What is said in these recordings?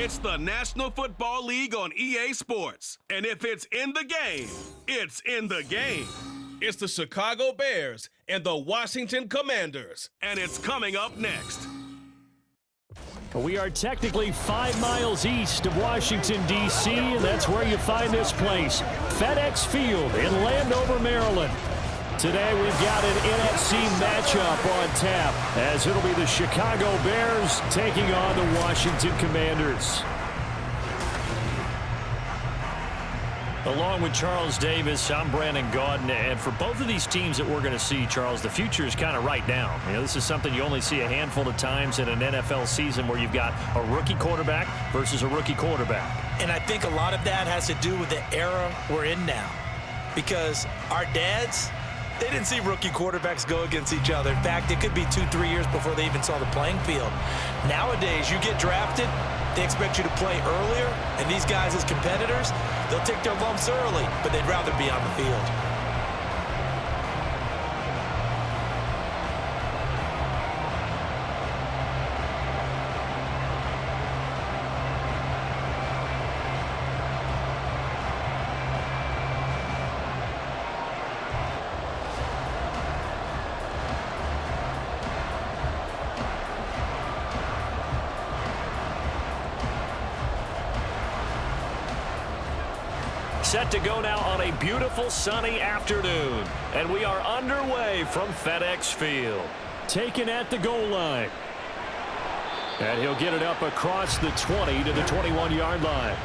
It's the National Football League on EA Sports. And if it's in the game, it's in the game. It's the Chicago Bears and the Washington Commanders. And it's coming up next. We are technically 5 miles east of Washington, D.C., and that's where you find this place, FedEx Field in Landover, Maryland. Today we've got an NFC matchup on tap, as it'll be the Chicago Bears taking on the Washington Commanders. Along with Charles Davis, I'm Brandon Gaudin, and for both of these teams that we're going to see, Charles, the future is kind of right now. You know, this is something you only see a handful of times in an NFL season where you've got a rookie quarterback versus a rookie quarterback. And I think a lot of that has to do with the era we're in now, because our dads, they didn't see rookie quarterbacks go against each other. In fact, it could be 2-3 years before they even saw the playing field. Nowadays, you get drafted, they expect you to play earlier, and these guys as competitors, they'll take their lumps early, but they'd rather be on the field. Set to go now on a beautiful sunny afternoon, and we are underway from FedEx Field. Taken at the goal line. And he'll get it up across the 20 to the 21-yard line.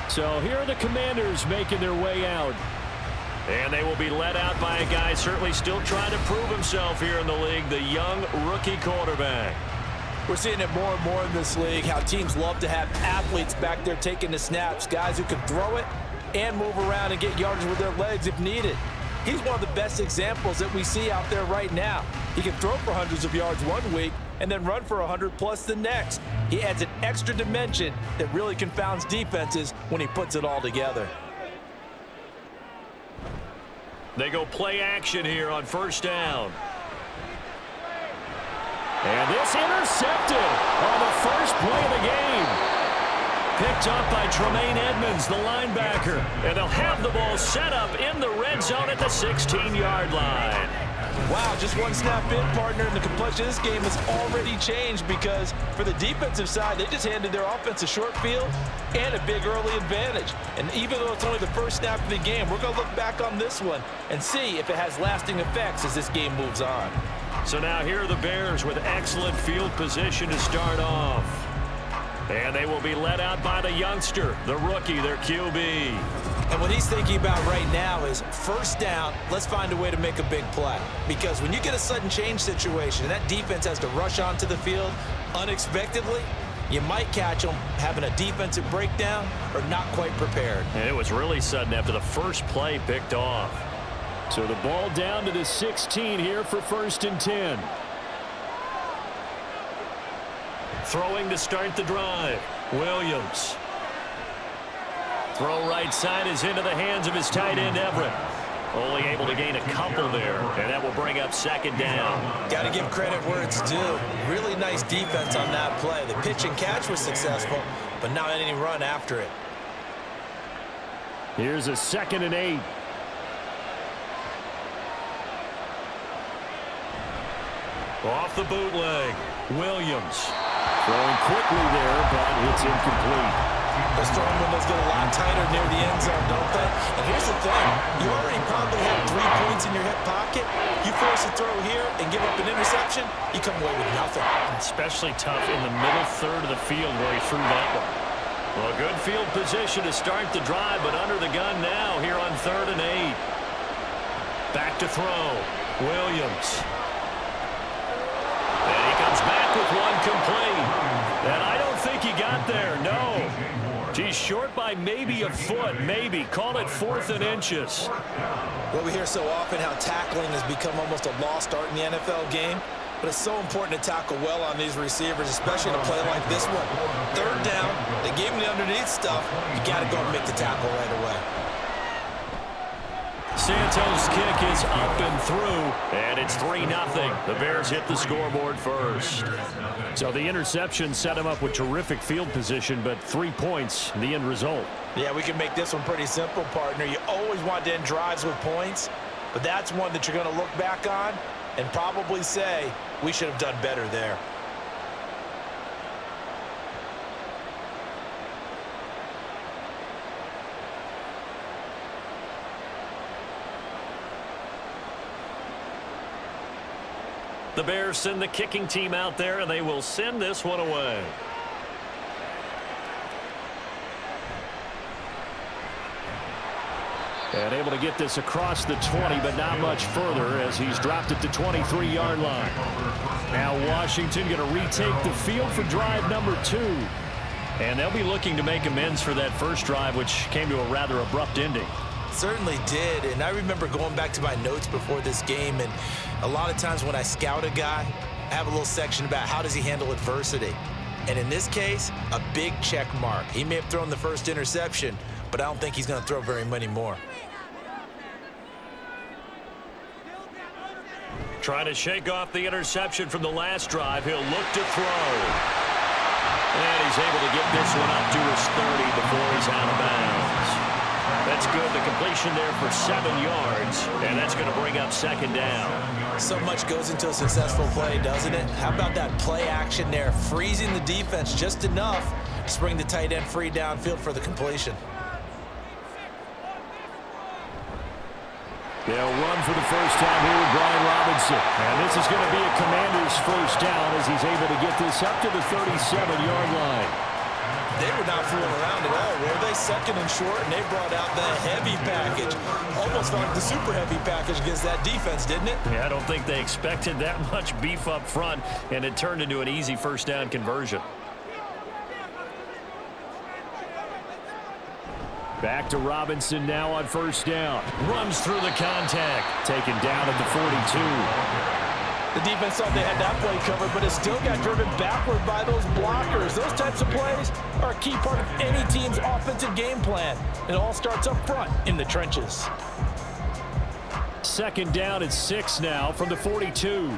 So here are the Commanders making their way out. And they will be led out by a guy certainly still trying to prove himself here in the league, the young rookie quarterback. We're seeing it more and more in this league, how teams love to have athletes back there taking the snaps, guys who can throw it and move around and get yardage with their legs if needed. He's one of the best examples that we see out there right now. He can throw for hundreds of yards one week and then run for 100+ the next. He adds an extra dimension that really confounds defenses when he puts it all together. They go play action here on first down. And this intercepted on the first play of the game. Picked up by Tremaine Edmonds, the linebacker. And they'll have the ball set up in the red zone at the 16-yard line. Wow, just one snap in, partner, and the complexion of this game has already changed, because for the defensive side, they just handed their offense a short field and a big early advantage. And even though it's only the first snap of the game, we're going to look back on this one and see if it has lasting effects as this game moves on. So now here are the Bears with excellent field position to start off. And they will be led out by the youngster, the rookie, their QB. And what he's thinking about right now is first down, let's find a way to make a big play. Because when you get a sudden change situation and that defense has to rush onto the field unexpectedly, you might catch them having a defensive breakdown or not quite prepared. And it was really sudden after the first play picked off. So the ball down to the 16 here for 1st and 10. Throwing to start the drive, Williams. Throw right side is into the hands of his tight end, Everett. Only able to gain a couple there, and that will bring up 2nd down. Got to give credit where it's due. Really nice defense on that play. The pitch and catch was successful, but not any run after it. Here's a 2nd and 8. Off the bootleg, Williams. Throwing quickly there, but it's incomplete. Those throwing windows get a lot tighter near the end zone, don't they? And here's the thing. You already probably have 3 points in your hip pocket. You force a throw here and give up an interception, you come away with nothing. Especially tough in the middle third of the field where he threw that one. Well, good field position to start the drive, but under the gun now here on 3rd and 8. Back to throw, Williams. And he comes back with one complete. And I don't think he got there, no. He's short by maybe a foot, maybe. Call it 4th and inches. Well, we hear so often how tackling has become almost a lost art in the NFL game. But it's so important to tackle well on these receivers, especially in a play like this one. 3rd down, they gave him the underneath stuff. You got to go and make the tackle right away. Santos' kick is up and through, and it's 3-0. The Bears hit the scoreboard first. So the interception set him up with terrific field position, but 3 points, the end result. Yeah, we can make this one pretty simple, partner. You always want to end drives with points, but that's one that you're going to look back on and probably say, we should have done better there. The Bears send the kicking team out there, and they will send this one away. And able to get this across the 20, but not much further as he's dropped it to 23-yard line. Now Washington going to retake the field for drive number 2. And they'll be looking to make amends for that first drive, which came to a rather abrupt ending. Certainly did, and I remember going back to my notes before this game, and a lot of times when I scout a guy, I have a little section about how does he handle adversity. And in this case, a big check mark. He may have thrown the first interception, but I don't think he's going to throw very many more. Trying to shake off the interception from the last drive. He'll look to throw. And he's able to get this one up to his 30 before he's out of bounds. That's good. The completion there for 7 yards, and that's going to bring up second down. So much goes into a successful play, doesn't it? How about that play action there, freezing the defense just enough to bring the tight end free downfield for the completion. They'll run for the first time here with Brian Robinson. And this is going to be a Commander's first down as he's able to get this up to the 37-yard line. They were not fooling around at all, were they? Second and short, and they brought out the heavy package. Almost felt like the super heavy package against that defense, didn't it? Yeah, I don't think they expected that much beef up front, and it turned into an easy first down conversion. Back to Robinson now on first down. Runs through the contact. Taken down at the 42. The defense thought they had that play covered, but it still got driven backward by those blockers. Those types of plays are a key part of any team's offensive game plan. It all starts up front in the trenches. Second down at 6 now from the 42.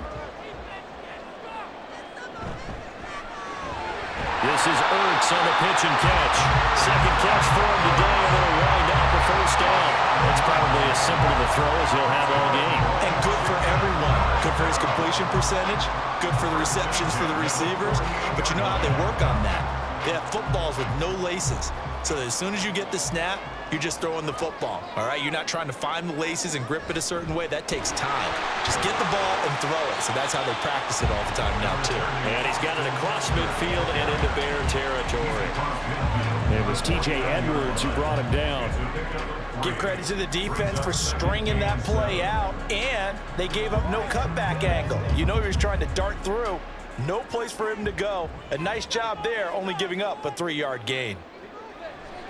This is Ertz on the pitch and catch. Second catch for him today, and it'll wind up a first down. It's probably as simple of a throw as he'll have all game. And good for everyone. Good for his completion percentage. Good for the receptions for the receivers. But you know how they work on that. They have footballs with no laces. So that as soon as you get the snap, you're just throwing the football. All right? You're not trying to find the laces and grip it a certain way. That takes time. Just get the ball and throw it. So that's how they practice it all the time now, too. And he's got it across midfield and into Bear territory. It was T.J. Edwards who brought him down. Give credit to the defense for stringing that play out, and they gave up no cutback angle. You know he was trying to dart through. No place for him to go. A nice job there, only giving up a 3-yard gain.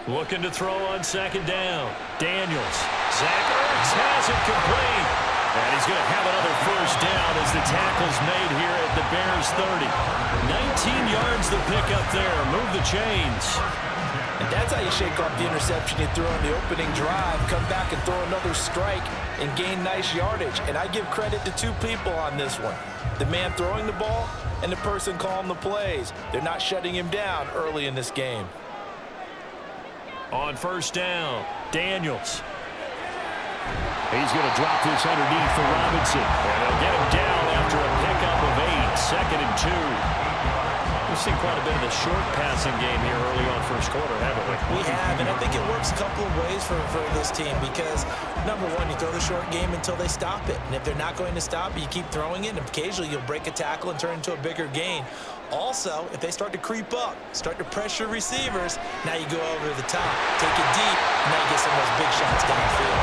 Looking to throw on second down. Daniels. Zach Ertz has it complete. And he's going to have another first down as the tackle's made here at the Bears 30. 19 yards to pick up there. Move the chains. And that's how you shake off the interception you threw on the opening drive. Come back and throw another strike and gain nice yardage. And I give credit to 2 people on this one. The man throwing the ball and the person calling the plays. They're not shutting him down early in this game. On first down, Daniels. He's going to drop this underneath for Robinson. And they'll get him down after a pickup of 8. Second and 2. We've seen quite a bit of the short passing game here early on first quarter, haven't we? We have, and I think it works a couple of ways for this team because, number one, you throw the short game until they stop it. And if they're not going to stop it, you keep throwing it, and occasionally you'll break a tackle and turn it into a bigger gain. Also, if they start to creep up, start to pressure receivers, now you go over the top, take it deep, and now you get some of those big shots downfield.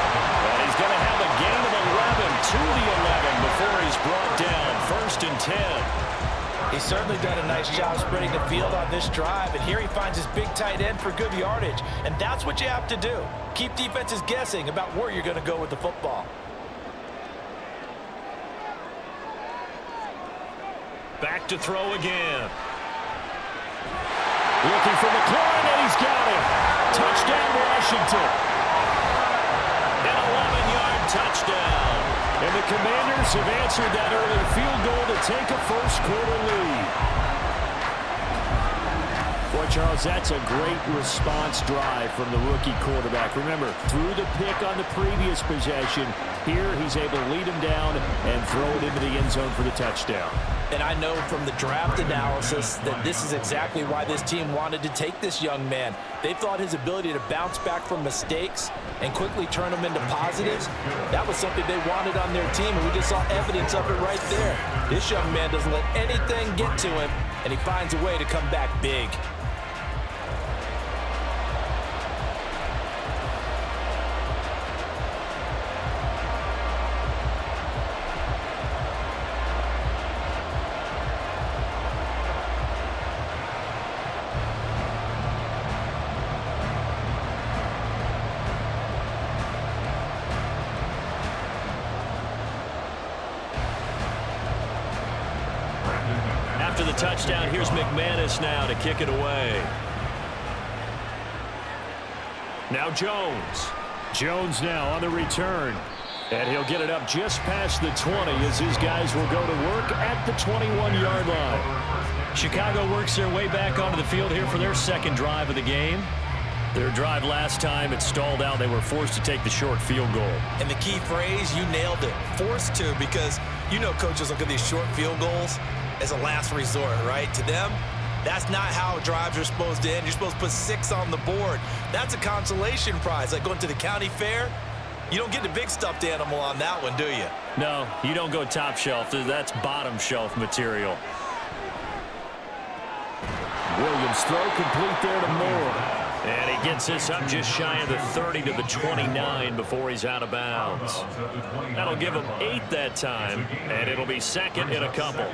And he's going to have a gain of 11 to the 11 before he's brought down. First and 10. He's certainly done a nice job spreading the field on this drive, and here he finds his big tight end for good yardage. And that's what you have to do. Keep defenses guessing about where you're going to go with the football. Back to throw again. Looking for McLaurin, and he's got him. Touchdown, Washington. An 11-yard touchdown. And the Commanders have answered that early field goal to take a first-quarter lead. Boy, Charles, that's a great response drive from the rookie quarterback. Remember, threw the pick on the previous possession. Here, he's able to lead him down and throw it into the end zone for the touchdown. And I know from the draft analysis that this is exactly why this team wanted to take this young man. They thought his ability to bounce back from mistakes and quickly turn them into positives, that was something they wanted on their team, and we just saw evidence of it right there. This young man doesn't let anything get to him, and he finds a way to come back big. After the touchdown, here's McManus now to kick it away. Now Jones. Jones now on the return. And he'll get it up just past the 20 as his guys will go to work at the 21-yard line. Chicago works their way back onto the field here for their second drive of the game. Their drive last time, it stalled out. They were forced to take the short field goal. And the key phrase, you nailed it, forced to, because you know coaches look at these short field goals as a last resort, right? To them, that's not how drives are supposed to end. You're supposed to put 6 on the board. That's a consolation prize, like going to the county fair. You don't get the big stuffed animal on that one, do you? No, you don't go top shelf. That's bottom shelf material. Williams throw complete there to Moore. And he gets this up just shy of the 30 to the 29 before he's out of bounds. That'll give him 8 that time, and it'll be second and a couple.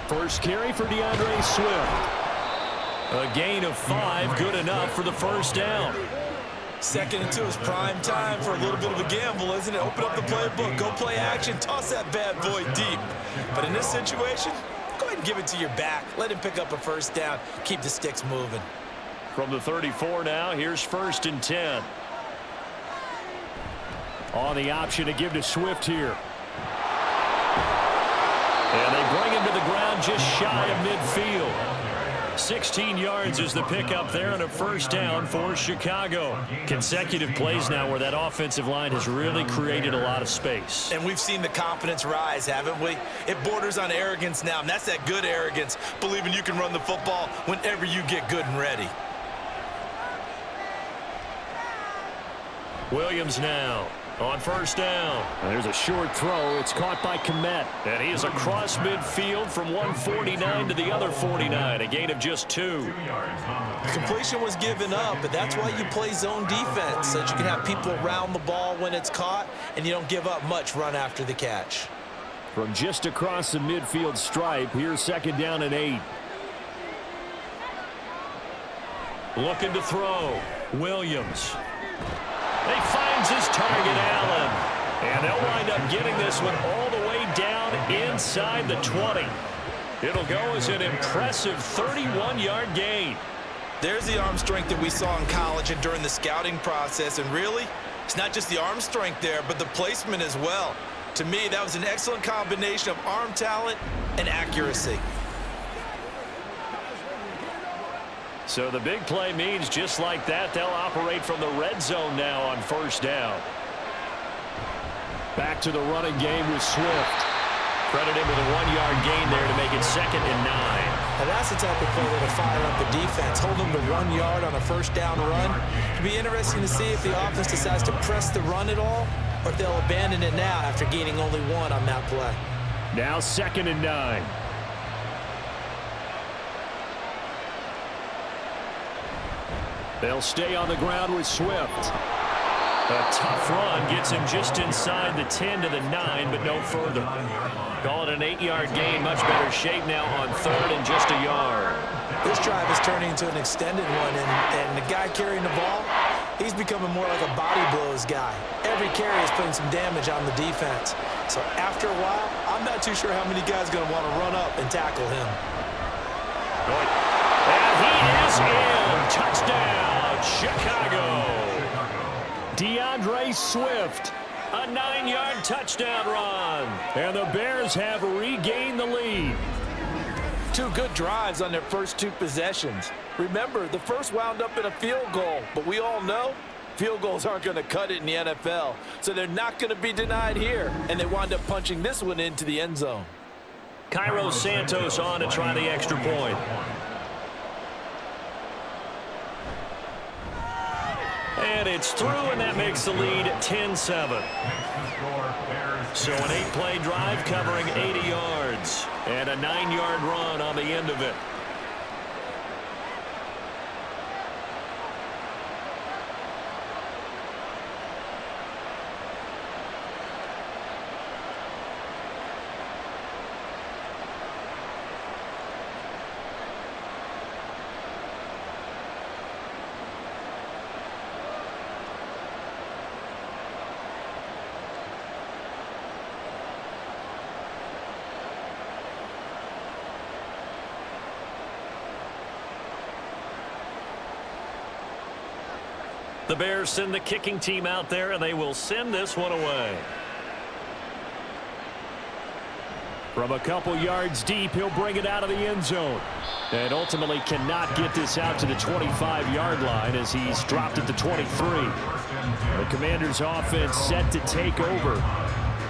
First carry for DeAndre Swift. A gain of 5, good enough for the first down. Second and 2 is prime time for a little bit of a gamble, isn't it? Open up the playbook, go play action, toss that bad boy deep. But in this situation, go ahead and give it to your back. Let him pick up a first down. Keep the sticks moving. From the 34 now, here's 1st and 10. On the option to give to Swift here. And they bring him to the ground just shy of midfield. 16 yards is the pickup there and a first down for Chicago. Consecutive plays now where that offensive line has really created a lot of space. And we've seen the confidence rise, haven't we? It borders on arrogance now, and that's that good arrogance, believing you can run the football whenever you get good and ready. Williams now on first down. And there's a short throw. It's caught by Kmet. And he is across midfield from 149 to the other 49. A gain of just 2. The completion was given up, but that's why you play zone defense, so that you can have people around the ball when it's caught, and you don't give up much run after the catch. From just across the midfield stripe, here's 2nd down and 8. Looking to throw. Williams. He finds his target, Allen. And they'll wind up getting this one all the way down inside the 20. It'll go as an impressive 31-yard gain. There's the arm strength that we saw in college and during the scouting process. And really, it's not just the arm strength there, but the placement as well. To me, that was an excellent combination of arm talent and accuracy. So the big play means just like that, they'll operate from the red zone now on first down. Back to the running game with Swift. Credit him with a 1-yard gain there to make it 2nd and 9. Now that's the type of play that'll fire up the defense. Hold them to 1 yard on a first down run. It'll be interesting to see if the offense decides to press the run at all, or if they'll abandon it now after gaining only 1 on that play. Now 2nd and 9. They'll stay on the ground with Swift. A tough run gets him just inside the 10 to the 9, but no further. Call it an 8-yard gain. Much better shape now on 3rd and just a yard. This drive is turning into an extended one, and the guy carrying the ball, He's becoming more like a body blows guy. Every carry is putting some damage on the defense. So after a while, I'm not too sure how many guys are going to want to run up and tackle him. And he is in. Touchdown, Chicago. DeAndre Swift, a 9-yard touchdown run. And the Bears have regained the lead. 2 good drives on their first 2 possessions. Remember, the first wound up in a field goal, but we all know field goals aren't going to cut it in the NFL, so they're not going to be denied here, and they wind up punching this one into the end zone. Cairo Santos on to try the extra point. And it's through, and that makes the lead 10-7. So an 8-play drive covering 80 yards and a 9-yard run on the end of it. The Bears send the kicking team out there, and they will send this one away. From a couple yards deep, he'll bring it out of the end zone. And ultimately cannot get this out to the 25-yard line as he's dropped at the 23. The Commanders' offense set to take over.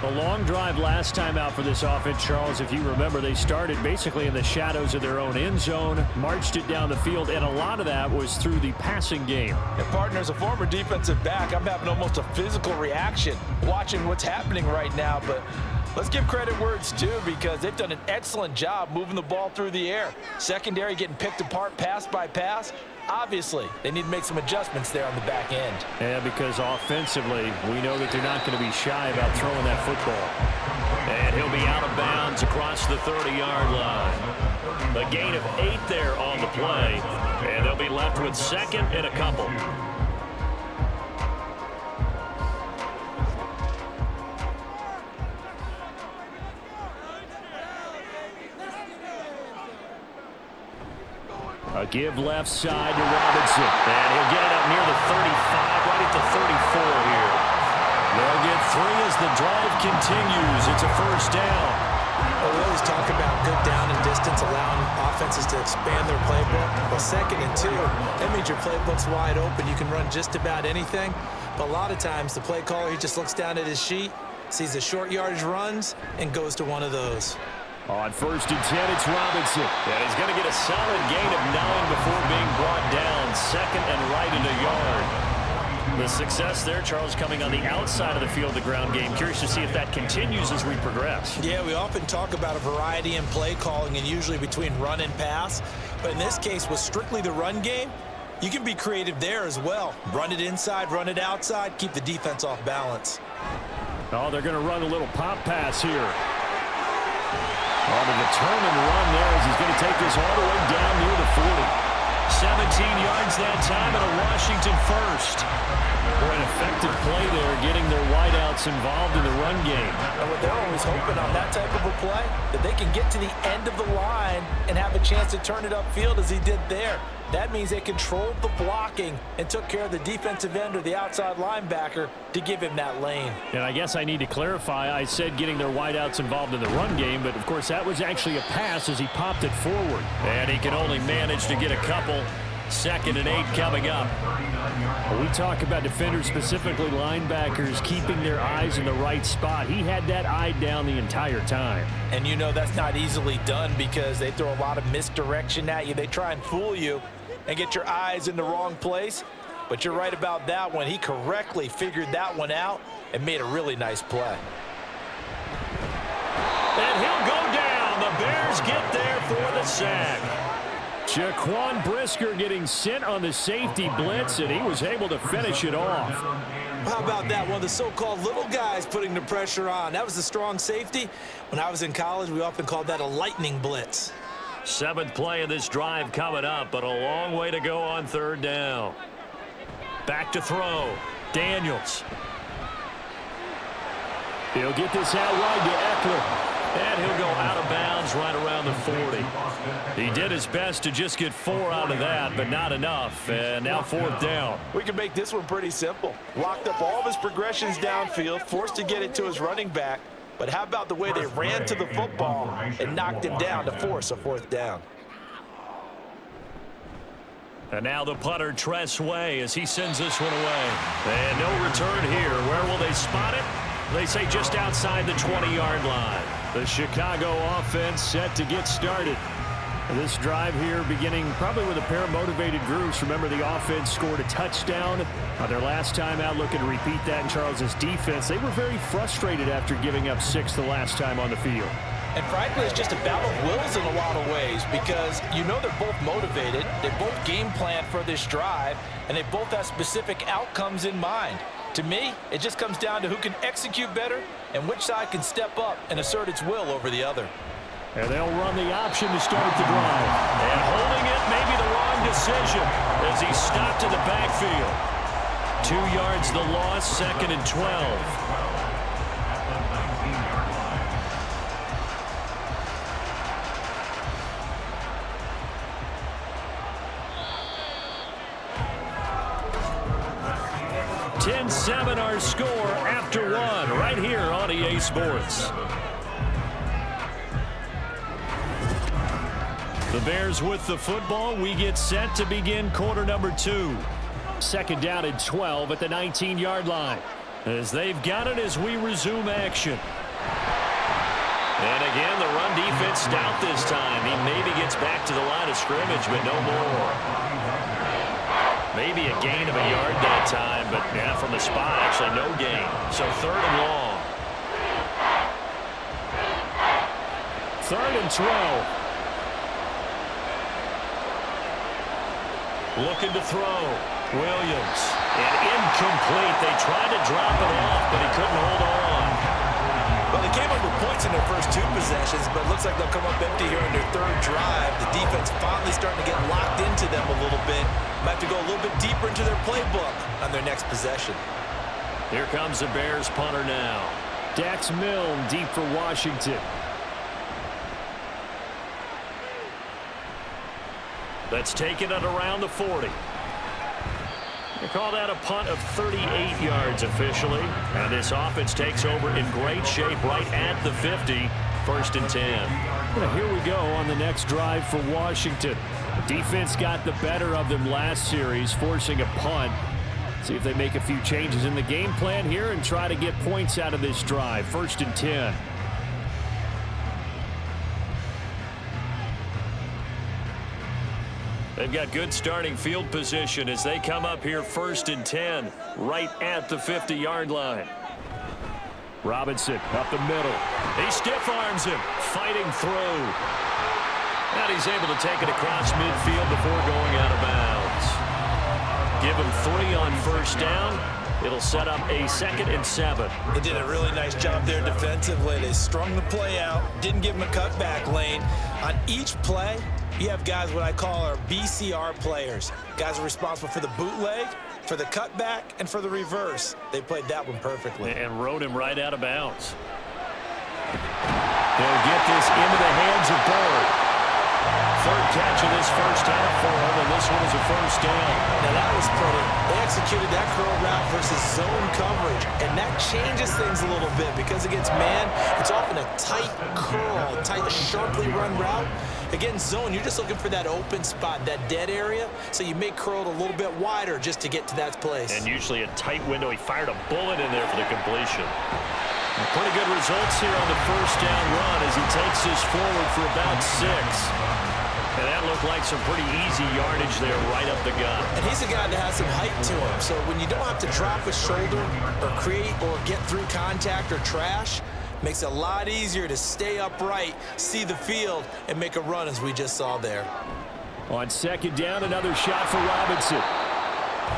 A long drive last time out for this offense, Charles. If you remember, they started basically in the shadows of their own end zone, marched it down the field, and a lot of that was through the passing game. And partner, as a former defensive back, I'm having almost a physical reaction watching what's happening right now. But let's give credit where it's due, because they've done an excellent job moving the ball through the air. Secondary getting picked apart pass by pass. Obviously, they need to make some adjustments there on the back end. Yeah, because offensively, we know that they're not going to be shy about throwing that football. And he'll be out of bounds across the 30-yard line. A gain of 8 there on the play, and they'll be left with second and a couple. A give left side to Robinson. And he'll get it up near the 35, right at the 34 here. They'll get 3 as the drive continues. It's a first down. Well, we always talk about good down and distance, allowing offenses to expand their playbook. Well, 2nd and 2, that means your playbook's wide open. You can run just about anything. But a lot of times, the play caller, he just looks down at his sheet, sees the short yardage runs, and goes to one of those. On 1st and 10, it's Robinson. And he's going to get a solid gain of 9 before being brought down. 2nd and right in a yard. The success there, Charles, coming on the outside of the field, the ground game. Curious to see if that continues as we progress. Yeah, we often talk about a variety in play calling and usually between run and pass. But in this case, with strictly the run game, you can be creative there as well. Run it inside, run it outside, keep the defense off balance. Oh, they're going to run a little pop pass here. On a determined run there as he's going to take this all the way down near the 40. 17 yards that time and a Washington first. Boy, an effective play there, getting their wideouts involved in the run game. And what they're always hoping on that type of a play, that they can get to the end of the line and have a chance to turn it upfield as he did there. That means they controlled the blocking and took care of the defensive end or the outside linebacker to give him that lane. And I guess I need to clarify, I said getting their wideouts involved in the run game, but of course that was actually a pass as he popped it forward. And he can only manage to get a couple. 2nd and 8 coming up. We talk about defenders, specifically linebackers, keeping their eyes in the right spot. He had that eye down the entire time. And you know that's not easily done because they throw a lot of misdirection at you. They try and fool you and get your eyes in the wrong place. But you're right about that one. He correctly figured that one out and made a really nice play. And he'll go down. The Bears get there for the sack. Jaquan Brisker getting sent on the safety blitz, and he was able to finish it off. How about that? One of the so-called little guys putting the pressure on. That was the strong safety. When I was in college, we often called that a lightning blitz. 7th play of this drive coming up, but a long way to go on 3rd down. Back to throw. Daniels. He'll get this out wide to Eckler. And he'll go out of bounds right around the 40. He did his best to just get 4 out of that, but not enough. And now 4th down. We can make this one pretty simple. Locked up all of his progressions downfield, forced to get it to his running back. But how about the way they ran to the football and knocked him down to force a 4th down? And now the punter, Tress Way, as he sends this one away. And no return here. Where will they spot it? They say just outside the 20-yard line. The Chicago offense set to get started. This drive here beginning probably with a pair of motivated groups. Remember, the offense scored a touchdown on their last time out, looking to repeat that in Charles's defense. They were very frustrated after giving up 6 the last time on the field. And frankly, it's just a battle of wills in a lot of ways because you know they're both motivated, they both game plan for this drive, and they both have specific outcomes in mind. To me, it just comes down to who can execute better and which side can step up and assert its will over the other. And they'll run the option to start the drive. And holding it may be the wrong decision as he stopped in the backfield. 2 yards the loss, 2nd and 12. Ten-7 our score after 1 right here on EA Sports. The Bears with the football. We get set to begin quarter number 2. 2nd down and 12 at the 19-yard line. As they've got it as we resume action. And again, the run defense stout this time. He maybe gets back to the line of scrimmage, but no more. Maybe a gain of a yard that time, but yeah, from the spot, actually no gain. So 3rd and long. 3rd and 12. Looking to throw. Williams. And incomplete. They tried to drop it off, but he couldn't hold on. Well, they came up with points in their first 2 possessions, but it looks like they'll come up empty here in their 3rd drive. The defense finally starting to get locked into them a little bit. Might have to go a little bit deeper into their playbook on their next possession. Here comes the Bears punter now. Dax Milne deep for Washington. That's taken at around the 40. They call that a punt of 38 yards officially. And this offense takes over in great shape right at the 50. 1st and 10. Well, here we go on the next drive for Washington. Defense got the better of them last series, forcing a punt. See if they make a few changes in the game plan here and try to get points out of this drive. 1st and 10. They've got good starting field position as they come up here 1st and 10, right at the 50-yard line. Robinson up the middle. He stiff arms him, fighting through. And he's able to take it across midfield before going out of bounds. Give him 3 on 1st down. It'll set up a 2nd and 7. They did a really nice job there defensively. They strung the play out, didn't give him a cutback lane. On each play, you have guys what I call our BCR players. Guys are responsible for the bootleg, for the cutback, and for the reverse. They played that one perfectly. And rode him right out of bounds. They'll get this into the hands of Bird. 3rd catch of this first half for him, and this one is a 1st down. Now that was pretty. They executed that curl route versus zone coverage, and that changes things a little bit because against man, it's often a tight curl, tight, sharply run route. Against zone, you're just looking for that open spot, that dead area, so you may curl it a little bit wider just to get to that place. And usually a tight window. He fired a bullet in there for the completion. Pretty good results here on the 1st down run as he takes this forward for about 6. And that looked like some pretty easy yardage there right up the gut. And he's a guy that has some height to him, so when you don't have to drop a shoulder or create or get through contact or trash, makes it a lot easier to stay upright, see the field, and make a run as we just saw there. On 2nd down, another shot for Robinson.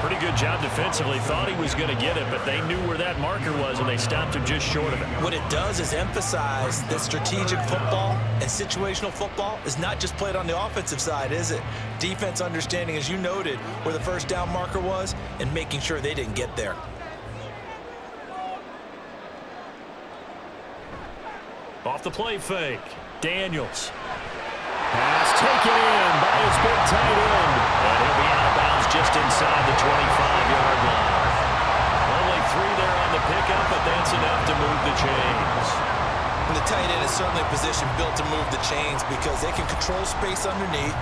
Pretty good job defensively. Thought he was going to get it, but they knew where that marker was, and they stopped him just short of it. What it does is emphasize that strategic football and situational football is not just played on the offensive side, is it? Defense understanding, as you noted, where the first down marker was and making sure they didn't get there. Off the play fake, Daniels. Pass taken in by his big tight end. And he'll be out of bounds just inside the 25-yard line. Only 3 there on the pickup, but that's enough to move the chains. And the tight end is certainly a position built to move the chains because they can control space underneath.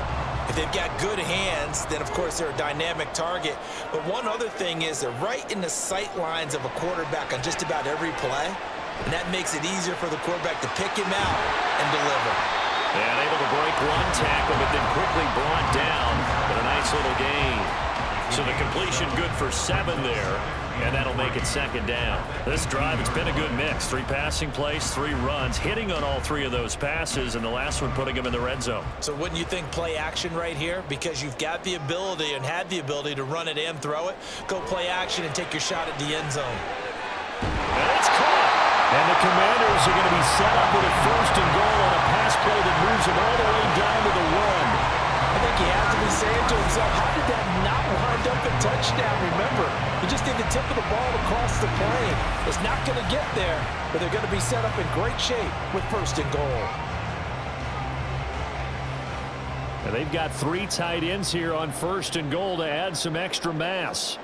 If they've got good hands, then, of course, they're a dynamic target. But one other thing is they're right in the sight lines of a quarterback on just about every play. And that makes it easier for the quarterback to pick him out and deliver. And able to break one tackle, but then quickly brought down. But a nice little gain. So the completion good for 7 there, and that'll make it 2nd down. This drive, it's been a good mix. 3 passing plays, 3 runs, hitting on all 3 of those passes, and the last one putting him in the red zone. So wouldn't you think play action right here? Because you've got the ability and had the ability to run it and throw it. Go play action and take your shot at the end zone. And it's caught. And the Commanders are going to be set up with a 1st and goal on a pass play that moves them all the way down to the 1. I think he has to be saying to himself, how did that not wind up a touchdown? Remember, you just need the tip of the ball across the plane. It's not going to get there, but they're going to be set up in great shape with 1st and goal. And they've got 3 tight ends here on 1st and goal to add some extra mass.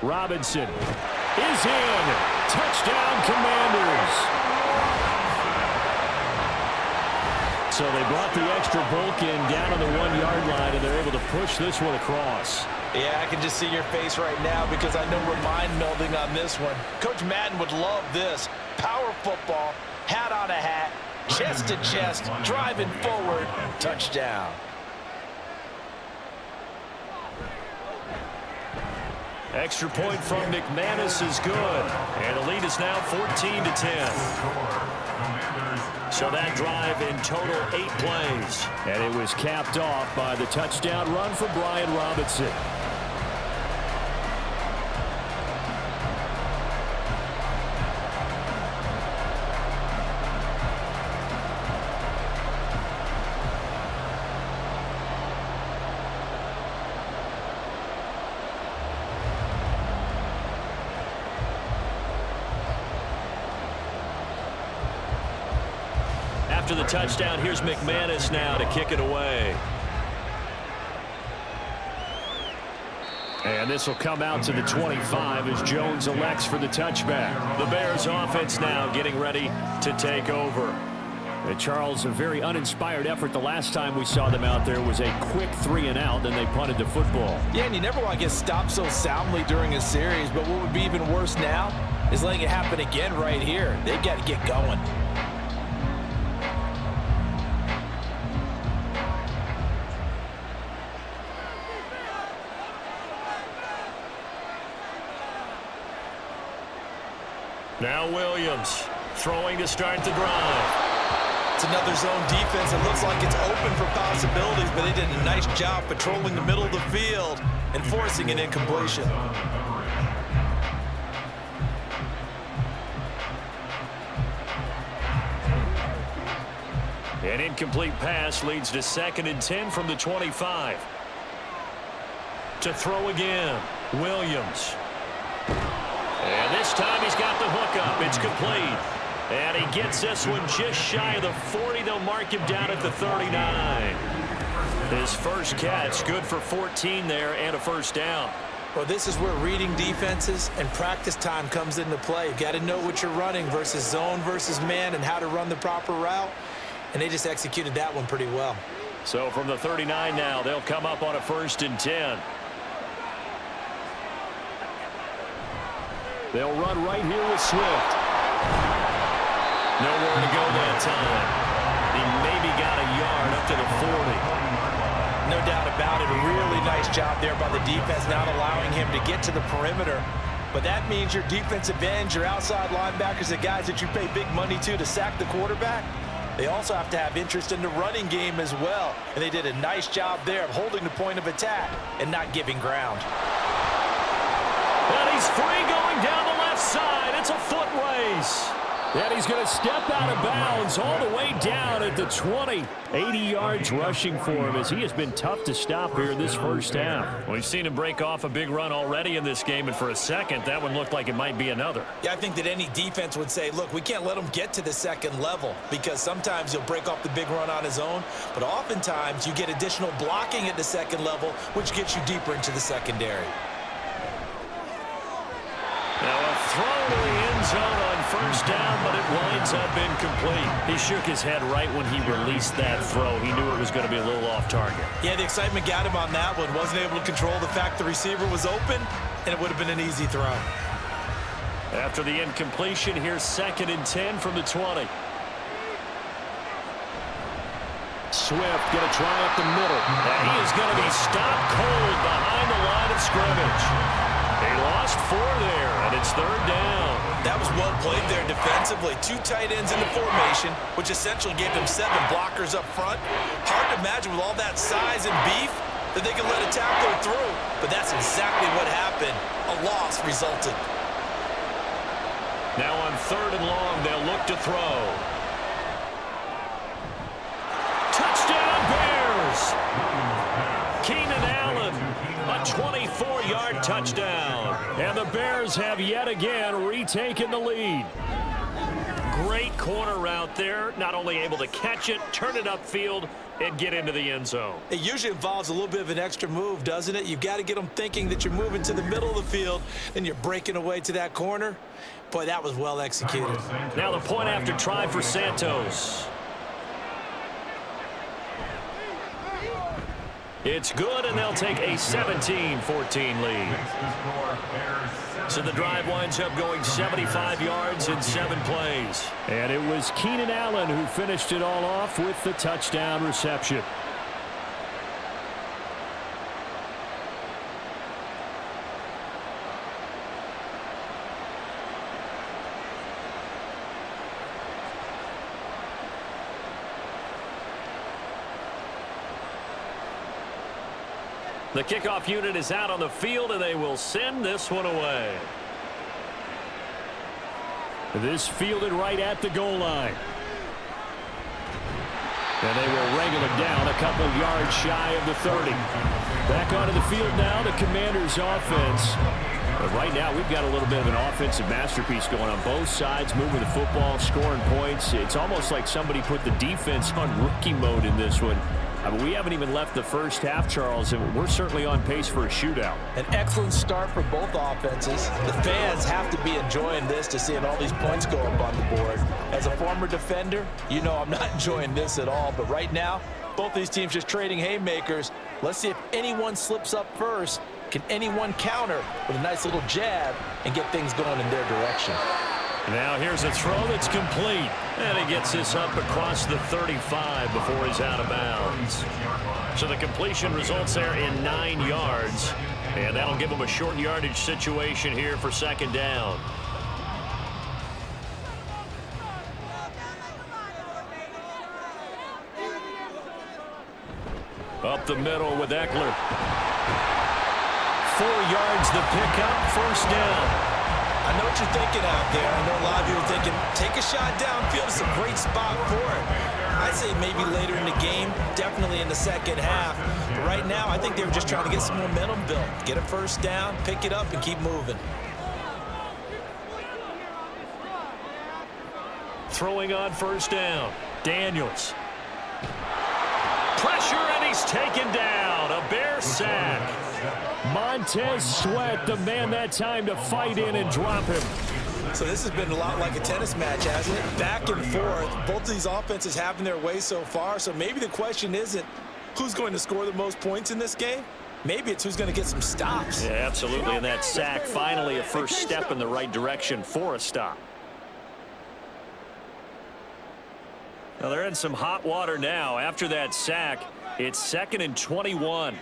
Robinson is in. Touchdown, Commanders. So they brought the extra bulk in down on the 1-yard line, and they're able to push this one across. Yeah, I can just see your face right now because I know we're mind melding on this one. Coach Madden would love this. Power football, hat on a hat, chest to chest, driving forward, touchdown. Extra point from McManus is good. And the lead is now 14-10. So that drive in total 8 plays. And it was capped off by the touchdown run for Brian Robinson. After the touchdown, here's McManus now to kick it away. And this will come out to the 25 as Jones elects for the touchback. The Bears offense now getting ready to take over. And Charles, a very uninspired effort the last time we saw them out there was a quick 3-and-out, then they punted the football. Yeah, and you never want to get stopped so soundly during a series, but what would be even worse now is letting it happen again right here. They've got to get going. Now Williams throwing to start the drive. It's another zone defense. It looks like it's open for possibilities, but they did a nice job patrolling the middle of the field and forcing an incompletion. An incomplete pass leads to 2nd and 10 from the 25. To throw again, Williams. And this time he's got the hook up. It's complete. And he gets this one just shy of the 40. They'll mark him down at the 39. His first catch, good for 14 there and a 1st down. Well, this is where reading defenses and practice time comes into play. You've got to know what you're running versus zone versus man and how to run the proper route. And they just executed that one pretty well. So from the 39 now, they'll come up on a 1st and 10. They'll run right here with Swift. Nowhere to go that time. He maybe got a yard up to the 40. No doubt about it. A really nice job there by the defense, not allowing him to get to the perimeter. But that means your defensive ends, your outside linebackers, the guys that you pay big money to sack the quarterback, They also have to have interest in the running game as well. And they did a nice job there of holding the point of attack and not giving ground. And he's free going down the left side. It's a foot race. And he's going to step out of bounds all the way down at the 20. 80 yards rushing for him as he has been tough to stop here in this first half. We've seen him break off a big run already in this game, and for a second, that one looked like it might be another. Yeah, I think that any defense would say, look, we can't let him get to the second level because sometimes he'll break off the big run on his own, but oftentimes you get additional blocking at the second level, which gets you deeper into the secondary. Now a throw to the end zone on first down, but it winds up incomplete. He shook his head right when he released that throw. He knew it was going to be a little off target. Yeah, the excitement got him on that one. Wasn't able to control the fact the receiver was open, and it would have been an easy throw. After the incompletion, here's 2nd and 10 from the 20. Swift going to try up the middle. And he is going to be stopped cold behind the line of scrimmage. They lost 4 there, and it's 3rd down. That was well played there defensively. 2 tight ends in the formation, which essentially gave them 7 blockers up front. Hard to imagine with all that size and beef that they could let a tackle through, but that's exactly what happened. A loss resulted. Now on 3rd and long, they'll look to throw. Touchdown, Bears! Keenan Allen, a 24-yard touchdown. And the Bears have yet again retaken the lead. Great corner route there. Not only able to catch it, turn it upfield, and get into the end zone. It usually involves a little bit of an extra move, doesn't it? You've got to get them thinking that you're moving to the middle of the field, and you're breaking away to that corner. Boy, that was well executed. Now the point after try for Santos. It's good, and they'll take a 17-14 lead. So the drive winds up going 75 yards in 7 plays. And it was Keenan Allen who finished it all off with the touchdown reception. The kickoff unit is out on the field, and they will send this one away. This fielded right at the goal line. And they will wrangle it down a couple yards shy of the 30. Back onto the field now, the Commanders' offense. But right now, we've got a little bit of an offensive masterpiece going on both sides, moving the football, scoring points. It's almost like somebody put the defense on rookie mode in this one. We haven't even left the first half, Charles, and we're certainly on pace for a shootout. An excellent start for both offenses. The fans have to be enjoying this to seeing all these points go up on the board. As a former defender, you know I'm not enjoying this at all. But right now, both these teams just trading haymakers. Let's see if anyone slips up first. Can anyone counter with a nice little jab and get things going in their direction? Now here's a throw that's complete. And he gets this up across the 35 before he's out of bounds. So the completion results there in 9 yards. And that'll give him a short yardage situation here for 2nd down. Up the middle with Eckler. 4 yards the pickup, 1st down. I know what you're thinking out there. I know a lot of you are thinking, take a shot downfield. It's a great spot for it. I'd say maybe later in the game, definitely in the second half. But right now, I think they were just trying to get some momentum built. Get a 1st down, pick it up, and keep moving. Throwing on 1st down. Daniels. Pressure, and he's taken down. A Bear sack. Montez Sweat, the man that time to fight in and drop him. So this has been a lot like a tennis match, hasn't it? Back and forth. Both of these offenses having their way so far. So maybe the question isn't who's going to score the most points in this game. Maybe it's who's going to get some stops. Yeah, absolutely. And that sack, finally a first step in the right direction for a stop. Now they're in some hot water now. After that sack, it's 2nd and 21.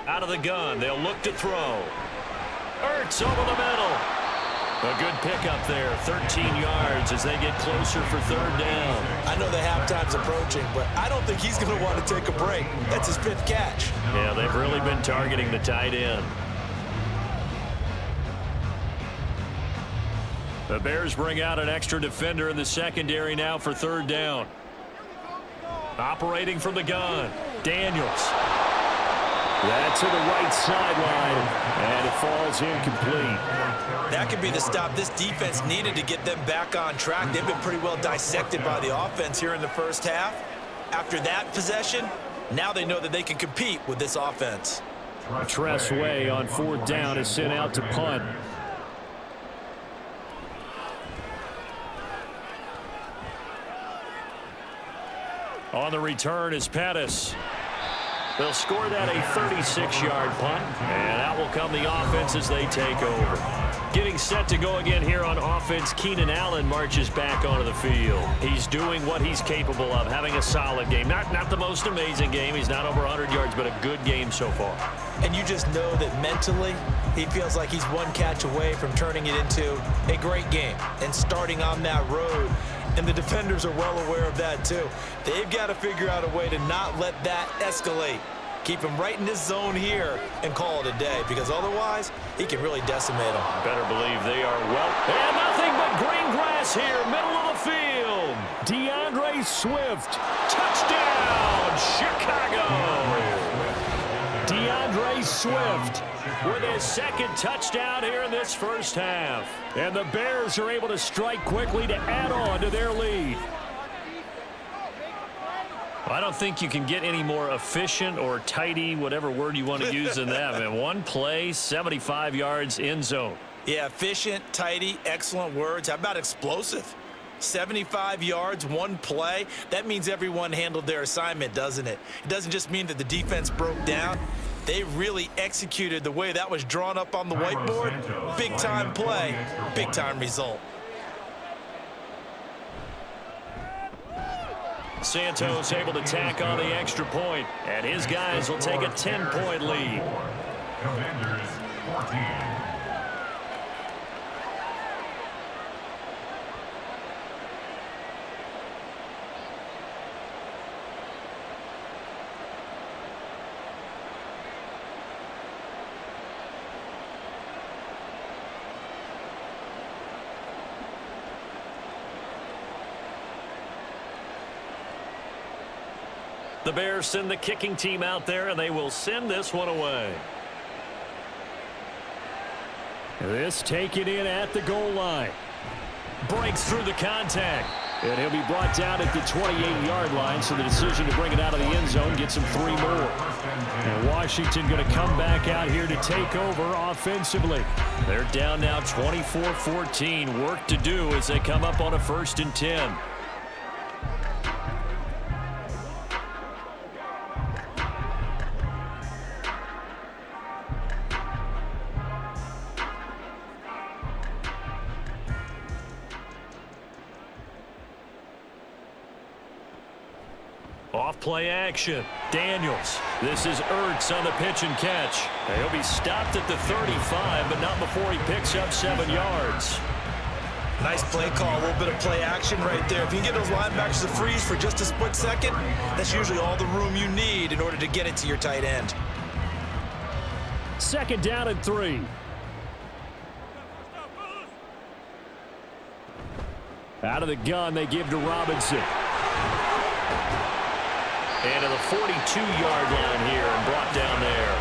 Out of the gun, they'll look to throw. Ertz over the middle. A good pickup there, 13 yards as they get closer for third down. I know the halftime's approaching, but I don't think he's going to want to take a break. That's his 5th catch. Yeah, they've really been targeting the tight end. The Bears bring out an extra defender in the secondary now for third down. Operating from the gun, Daniels. That's to the right sideline, and it falls incomplete. That could be the stop this defense needed to get them back on track. They've been pretty well dissected by the offense here in the first half. After that possession, now they know that they can compete with this offense. Tressway on 4th down is sent out to punt. On the return is Pettis. They'll score that a 36-yard punt, and out will come the offense as they take over. Getting set to go again here on offense, Keenan Allen marches back onto the field. He's doing what he's capable of, having a solid game. Not the most amazing game. He's not over 100 yards, but a good game so far. And you just know that mentally, he feels like he's one catch away from turning it into a great game and starting on that road. And the defenders are well aware of that, too. They've got to figure out a way to not let that escalate. Keep him right in this zone here and call it a day, because otherwise, he can really decimate them. Better believe they are well. And nothing but green grass here, middle of the field. DeAndre Swift. Touchdown, Chicago. DeAndre Swift with his 2nd touchdown here in this first half. And the Bears are able to strike quickly to add on to their lead. I don't think you can get any more efficient or tidy, whatever word you want to use in that. Man, one play, 75 yards in zone. Yeah, efficient, tidy, excellent words. How about explosive? 75 yards, one play. That means everyone handled their assignment, doesn't it? It doesn't just mean that the defense broke down. They really executed the way that was drawn up on the whiteboard. Big-time play, big-time result. Santos able to tack on the extra point, and his guys will take a 10-point lead. Commanders 14. The Bears send the kicking team out there, and they will send this one away. This taken in at the goal line. Breaks through the contact. And he'll be brought down at the 28-yard line, so the decision to bring it out of the end zone gets him 3 more. And Washington going to come back out here to take over offensively. They're down now 24-14. Work to do as they come up on a 1st and 10. Off-play action. Daniels. This is Ertz on the pitch and catch. He'll be stopped at the 35, but not before he picks up 7 yards. Nice play call, a little bit of play action right there. If you can get those linebackers to freeze for just a split second, that's usually all the room you need in order to get it to your tight end. 2nd down and 3. Out of the gun, they give to Robinson. And to the 42-yard line here and brought down there.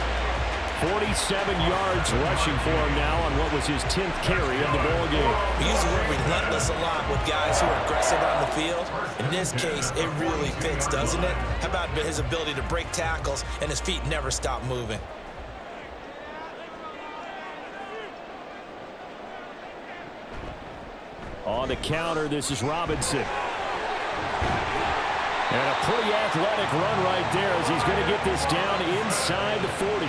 47 yards rushing for him now on what was his 10th carry of the ball game. We use the word relentless a lot with guys who are aggressive on the field. In this case, it really fits, doesn't it? How about his ability to break tackles and his feet never stop moving? On the counter, this is Robinson. And a pretty athletic run right there as he's going to get this down inside the 40.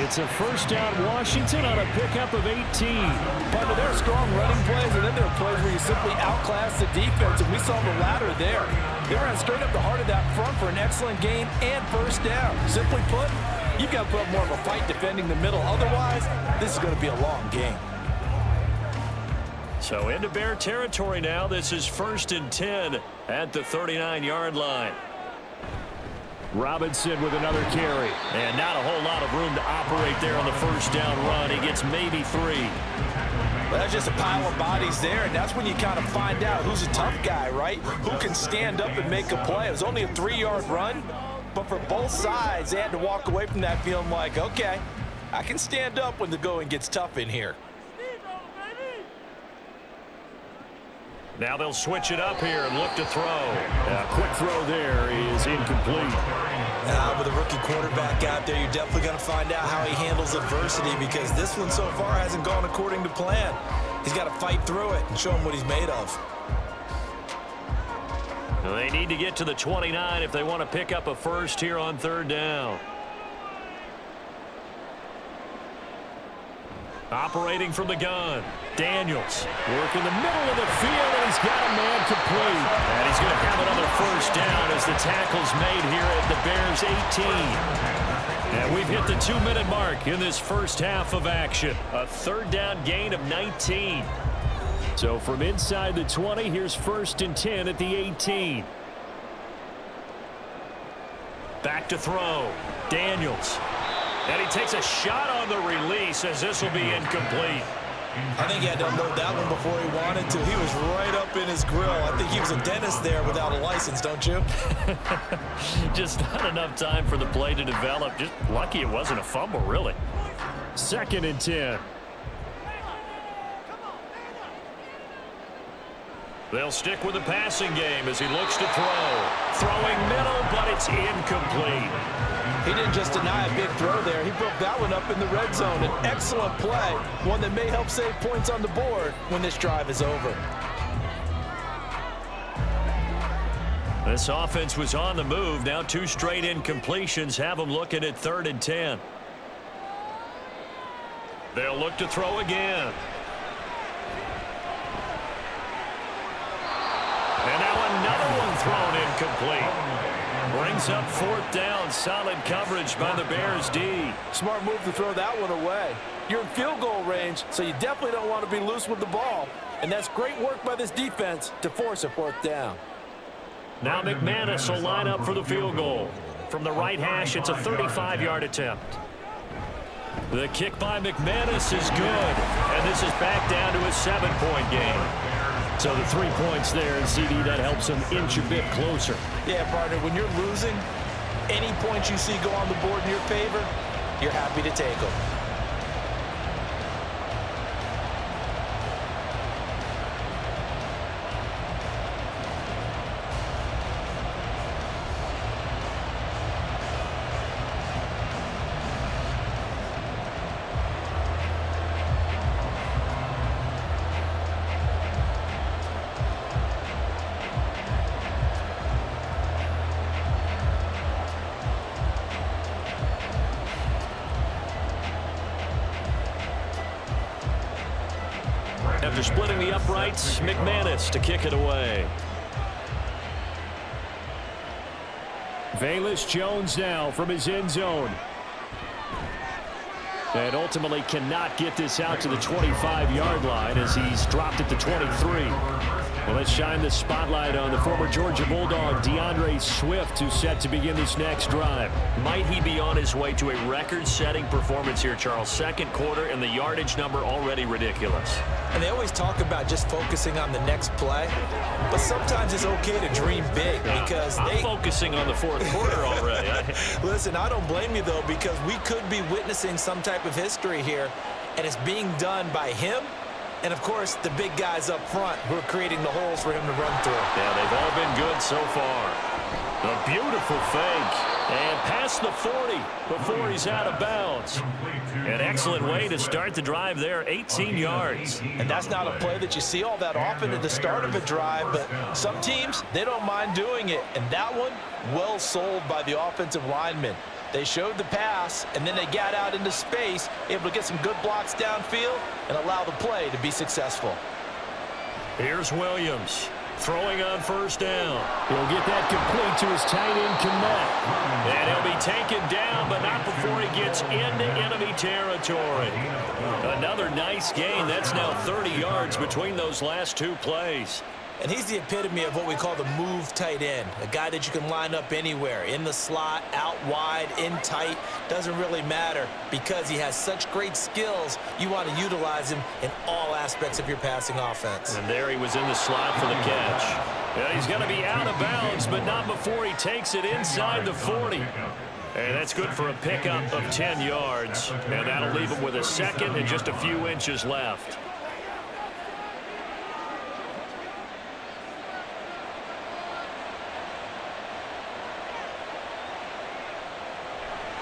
It's a 1st down Washington on a pickup of 18. But they're strong running plays, and then there are plays where you simply outclass the defense, and we saw the latter there. They ran straight up the heart of that front for an excellent gain and 1st down. Simply put, you've got to put up more of a fight defending the middle. Otherwise, this is going to be a long game. So into Bear territory now. This is 1st and 10 at the 39-yard line. Robinson with another carry. And not a whole lot of room to operate there on the first down run. He gets maybe 3. Well, that's just a pile of bodies there, and that's when you kind of find out who's a tough guy, right? Who can stand up and make a play. It was only a 3-yard run, but for both sides, they had to walk away from that feeling like, okay, I can stand up when the going gets tough in here. Now they'll switch it up here and look to throw. A quick throw there is incomplete. With a rookie quarterback out there, you're definitely going to find out how he handles adversity, because this one so far hasn't gone according to plan. He's got to fight through it and show him what he's made of. Well, they need to get to the 29 if they want to pick up a first here on 3rd down. Operating from the gun, Daniels. Work in the middle of the field, and he's got a man complete. And he's going to have another first down as the tackle's made here at the Bears 18. And we've hit the 2-minute mark in this first half of action. A 3rd down gain of 19. So from inside the 20, here's 1st and 10 at the 18. Back to throw, Daniels. And he takes a shot on the release as this will be incomplete. I think he had to unload that one before he wanted to. He was right up in his grill. I think he was a dentist there without a license, don't you? Just not enough time for the play to develop. Just lucky it wasn't a fumble, really. 2nd and 10. They'll stick with the passing game as he looks to throw. Throwing middle, but it's incomplete. He didn't just deny a big throw there. He broke that one up in the red zone. An excellent play, one that may help save points on the board when this drive is over. This offense was on the move. Now 2 straight incompletions have them looking at 3rd and 10. They'll look to throw again. And now another one thrown incomplete. Brings up 4th down. Solid coverage by the Bears D. Smart move to throw that one away. You're in field goal range, so you definitely don't want to be loose with the ball. And that's great work by this defense to force a 4th down. Now McManus will line up for the field goal. From the right hash, it's a 35-yard attempt. The kick by McManus is good. And this is back down to a 7-point game. So the 3 points there, and CD, that helps him inch a bit closer. Yeah, partner, when you're losing, any points you see go on the board in your favor, you're happy to take them. After splitting the uprights, McManus to kick it away. Velus Jones now from his end zone. And ultimately cannot get this out to the 25-yard line as he's dropped at the 23. Well, let's shine the spotlight on the former Georgia Bulldog, DeAndre Swift, who's set to begin this next drive. Might he be on his way to a record-setting performance here, Charles? 2nd quarter, and the yardage number already ridiculous. And they always talk about just focusing on the next play, but sometimes it's okay to dream big because I'm focusing on the 4th quarter already. Listen, I don't blame you, though, because we could be witnessing some type of history here, and it's being done by him and, of course, the big guys up front who are creating the holes for him to run through. Yeah, they've all been good so far. A beautiful fake. And past the 40 before he's out of bounds. An excellent way to start the drive there, 18 yards. And that's not a play that you see all that often at the start of a drive, but some teams, they don't mind doing it. And that one, well sold by the offensive linemen. They showed the pass, and then they got out into space, able to get some good blocks downfield and allow the play to be successful. Here's Williams. throwing on first down. He'll get that complete to his tight end, Komet. And he'll be taken down, but not before he gets into enemy territory. Another nice gain. That's now 30 yards between those last two plays. And he's the epitome of what we call the move tight end, a guy that you can line up anywhere, in the slot, out wide, in tight, doesn't really matter because he has such great skills. You want to utilize him in all aspects of your passing offense. And there he was in the slot for the catch. Yeah, he's going to be out of bounds, but not before he takes it inside the 40. And that's good for a pickup of 10 yards. And that'll leave him with a second and just a few inches left.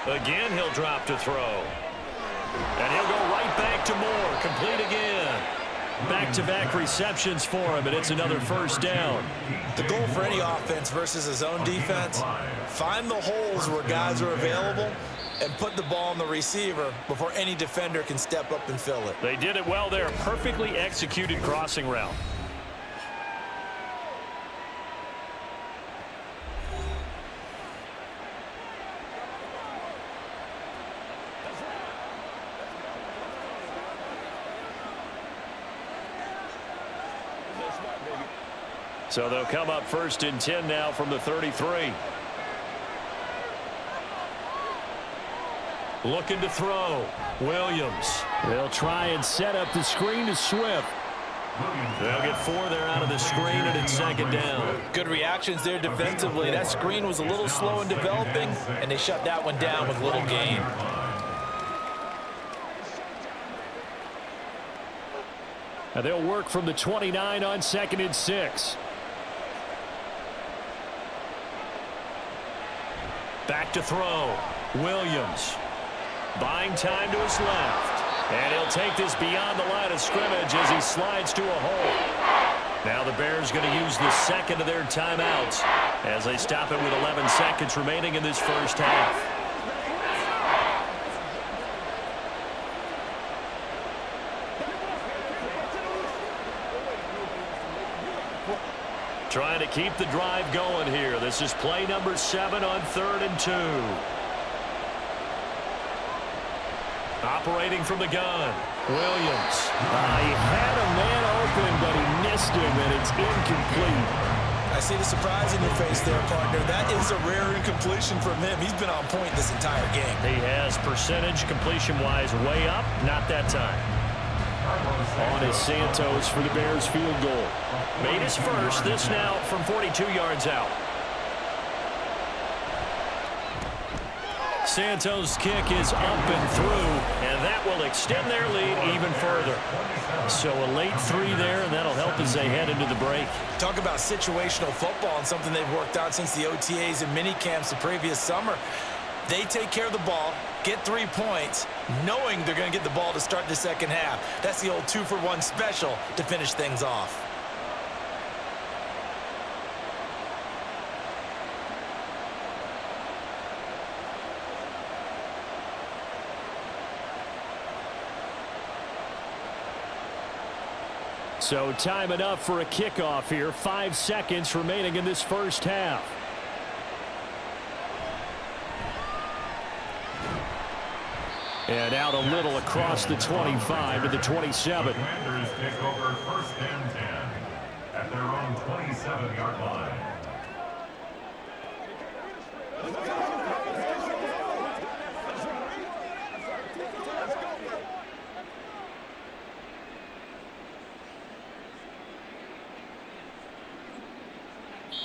Again, he'll drop to throw. And he'll go right back to Moore. Complete again. Back-to-back receptions for him, and it's another first down. The goal for any offense versus his own defense, find the holes where guys are available and put the ball on the receiver before any defender can step up and fill it. They did it well there. Perfectly executed crossing route. So they'll come up 1st and 10 now from the 33. Looking to throw. Williams. They'll try and set up the screen to Swift. They'll get 4 there out of the screen, and it's 2nd down. Good reactions there defensively. That screen was a little slow in developing, and they shut that one down with little gain. And they'll work from the 29 on 2nd and 6. Back to throw. Williams. Buying time to his left. And he'll take this beyond the line of scrimmage as he slides to a hole. Now the Bears going to use the second of their timeouts as they stop it with 11 seconds remaining in this first half. Trying to keep the drive going here. This is play number 7 on 3rd and 2. Operating from the gun. Williams. He had a man open, but he missed him, and it's incomplete. I see the surprise in your face there, partner. That is a rare incompletion from him. He's been on point this entire game. He has percentage completion-wise way up. Not that time. On is Santos for the Bears field goal. Made his first. This now from 42 yards out. Santos' kick is up and through, and that will extend their lead even further. So a late 3 there, and that'll help as they head into the break. Talk about situational football and something they've worked on since the OTAs and mini camps the previous summer. They take care of the ball, get 3 points, knowing they're going to get the ball to start the second half. That's the old 2-for-1 special to finish things off. So time enough for a kickoff here. 5 seconds remaining in this first half. And out a little across the 25 to the 27. Commanders take over 1st and 10 at their own 27-yard line.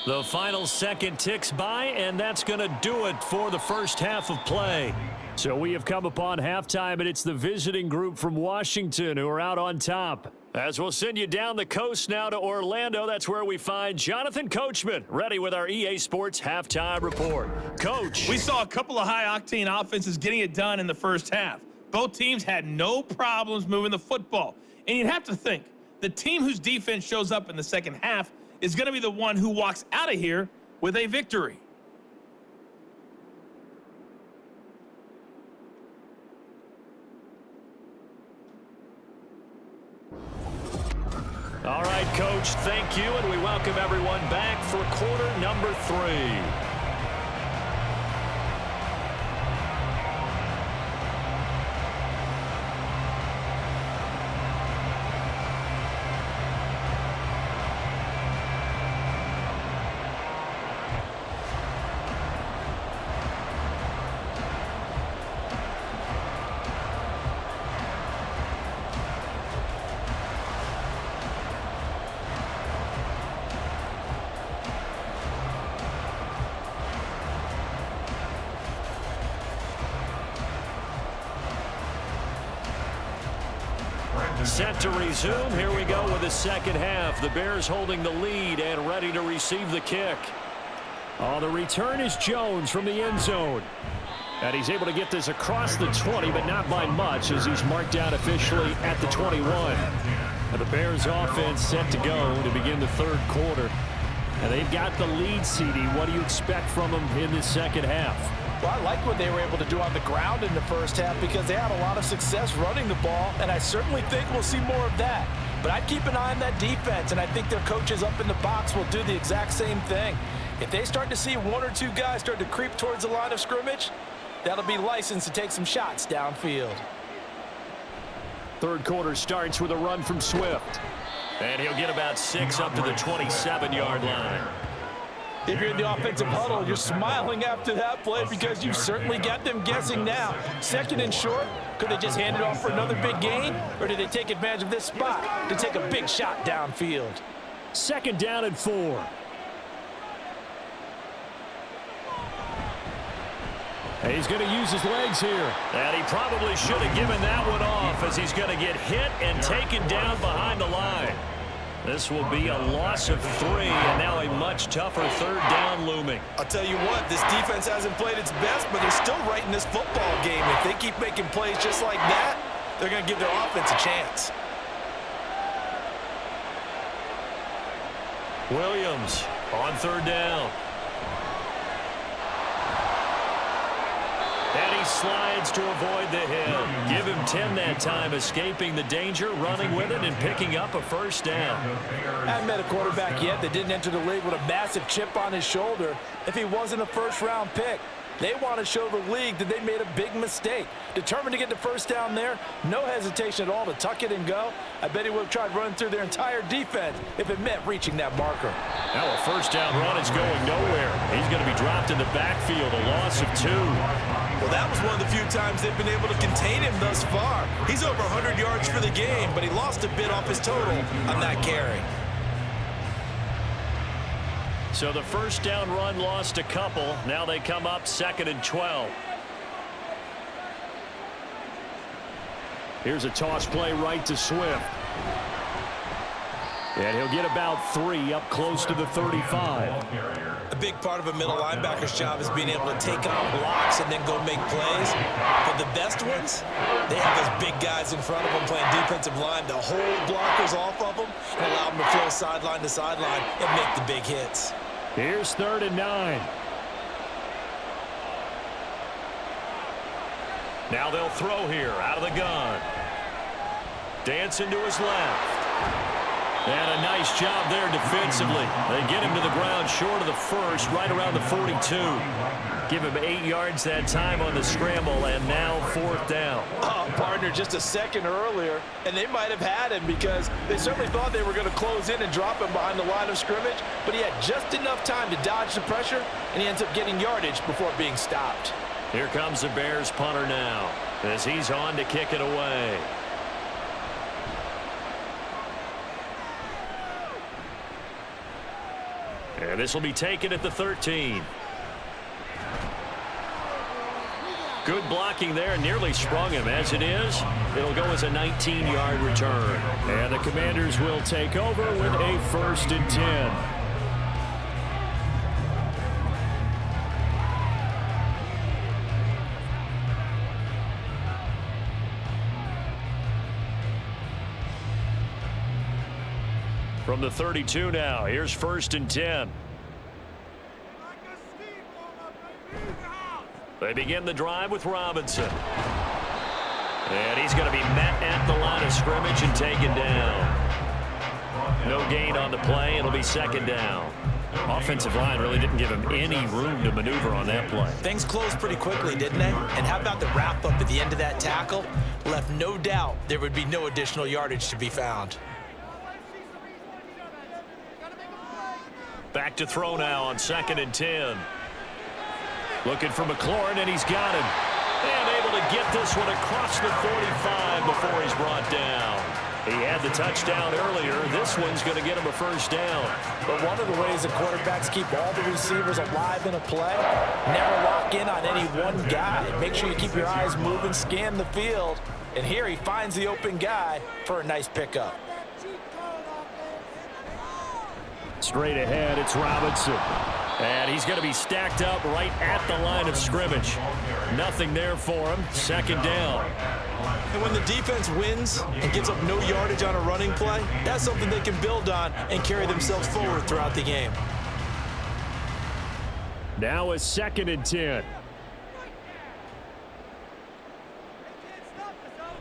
The final second ticks by, and that's going to do it for the first half of play. So we have come upon halftime, and it's the visiting group from Washington who are out on top. As we'll send you down the coast now to Orlando, that's where we find Jonathan Coachman, ready with our EA Sports halftime report. Coach. We saw a couple of high-octane offenses getting it done in the first half. Both teams had no problems moving the football. And you'd have to think, the team whose defense shows up in the second half is going to be the one who walks out of here with a victory. All right, Coach, thank you, and we welcome everyone back for quarter number 3. Set to resume. Here we go with the second half. The Bears holding the lead and ready to receive the kick. Oh, the return is Jones from the end zone. And he's able to get this across the 20, but not by much, as he's marked down officially at the 21. And the Bears offense set to go to begin the third quarter. And they've got the lead, CD. What do you expect from them in the second half? Well, I like what they were able to do on the ground in the first half because they had a lot of success running the ball, and I certainly think we'll see more of that. But I'd keep an eye on that defense, and I think their coaches up in the box will do the exact same thing. If they start to see one or two guys start to creep towards the line of scrimmage, that'll be licensed to take some shots downfield. Third quarter starts with a run from Swift. And he'll get about 6 up to the 27-yard line. If you're in the offensive huddle, you're smiling after that play because you've certainly got them guessing now. Second and short, could they just hand it off for another big gain? Or did they take advantage of this spot to take a big shot downfield? Second down and 4. He's going to use his legs here. And he probably should have given that one off, as he's going to get hit and taken down behind the line. This will be a loss of 3, and now a much tougher third down looming. I'll tell you what, this defense hasn't played its best, but they're still right in this football game. If they keep making plays just like that, they're going to give their offense a chance. Williams on third down. And he slides to avoid the hit. Give him 10 that time, escaping the danger, running with it, and picking up a first down. I haven't met a quarterback yet that didn't enter the league with a massive chip on his shoulder if he wasn't a first-round pick. They want to show the league that they made a big mistake. Determined to get the first down there, no hesitation at all to tuck it and go. I bet he would have tried running through their entire defense if it meant reaching that marker. Now a first down run is going nowhere. He's going to be dropped in the backfield, a loss of 2. Well, that was one of the few times they've been able to contain him thus far. He's over 100 yards for the game, but he lost a bit off his total on that carry. So the first down run lost a couple. Now they come up 2nd and 12. Here's a toss play right to Swift. And he'll get about 3 up close to the 35. A big part of a middle linebacker's job is being able to take on blocks and then go make plays. But the best ones, they have those big guys in front of them playing defensive line to hold blockers off of them and allow them to flow sideline to sideline and make the big hits. Here's 3rd and 9. Now they'll throw here out of the gun. Dancing to his left. And a nice job there defensively. They get him to the ground short of the first, right around the 42. Give him 8 yards that time on the scramble, and now 4th down. Oh, partner, just a second earlier, and they might have had him because they certainly thought they were going to close in and drop him behind the line of scrimmage, but he had just enough time to dodge the pressure, and he ends up getting yardage before being stopped. Here comes the Bears punter now, as he's on to kick it away. And this will be taken at the 13. Good blocking there, nearly sprung him. As it is, it'll go as a 19-yard return. And the Commanders will take over with a 1st and 10. From the 32 now, here's 1st and 10. They begin the drive with Robinson. And he's going to be met at the line of scrimmage and taken down. No gain on the play. It'll be second down. Offensive line really didn't give him any room to maneuver on that play. Things closed pretty quickly, didn't they? And how about the wrap-up at the end of that tackle? Left no doubt there would be no additional yardage to be found. Back to throw now on 2nd and 10. Looking for McLaurin, and he's got him. And able to get this one across the 45 before he's brought down. He had the touchdown earlier. This one's going to get him a first down. But one of the ways the quarterbacks keep all the receivers alive in a play, never lock in on any one guy. Make sure you keep your eyes moving, scan the field. And here he finds the open guy for a nice pickup. Straight ahead, it's Robinson. And he's going to be stacked up right at the line of scrimmage. Nothing there for him. Second down. And when the defense wins and gives up no yardage on a running play, that's something they can build on and carry themselves forward throughout the game. Now it's 2nd and 10.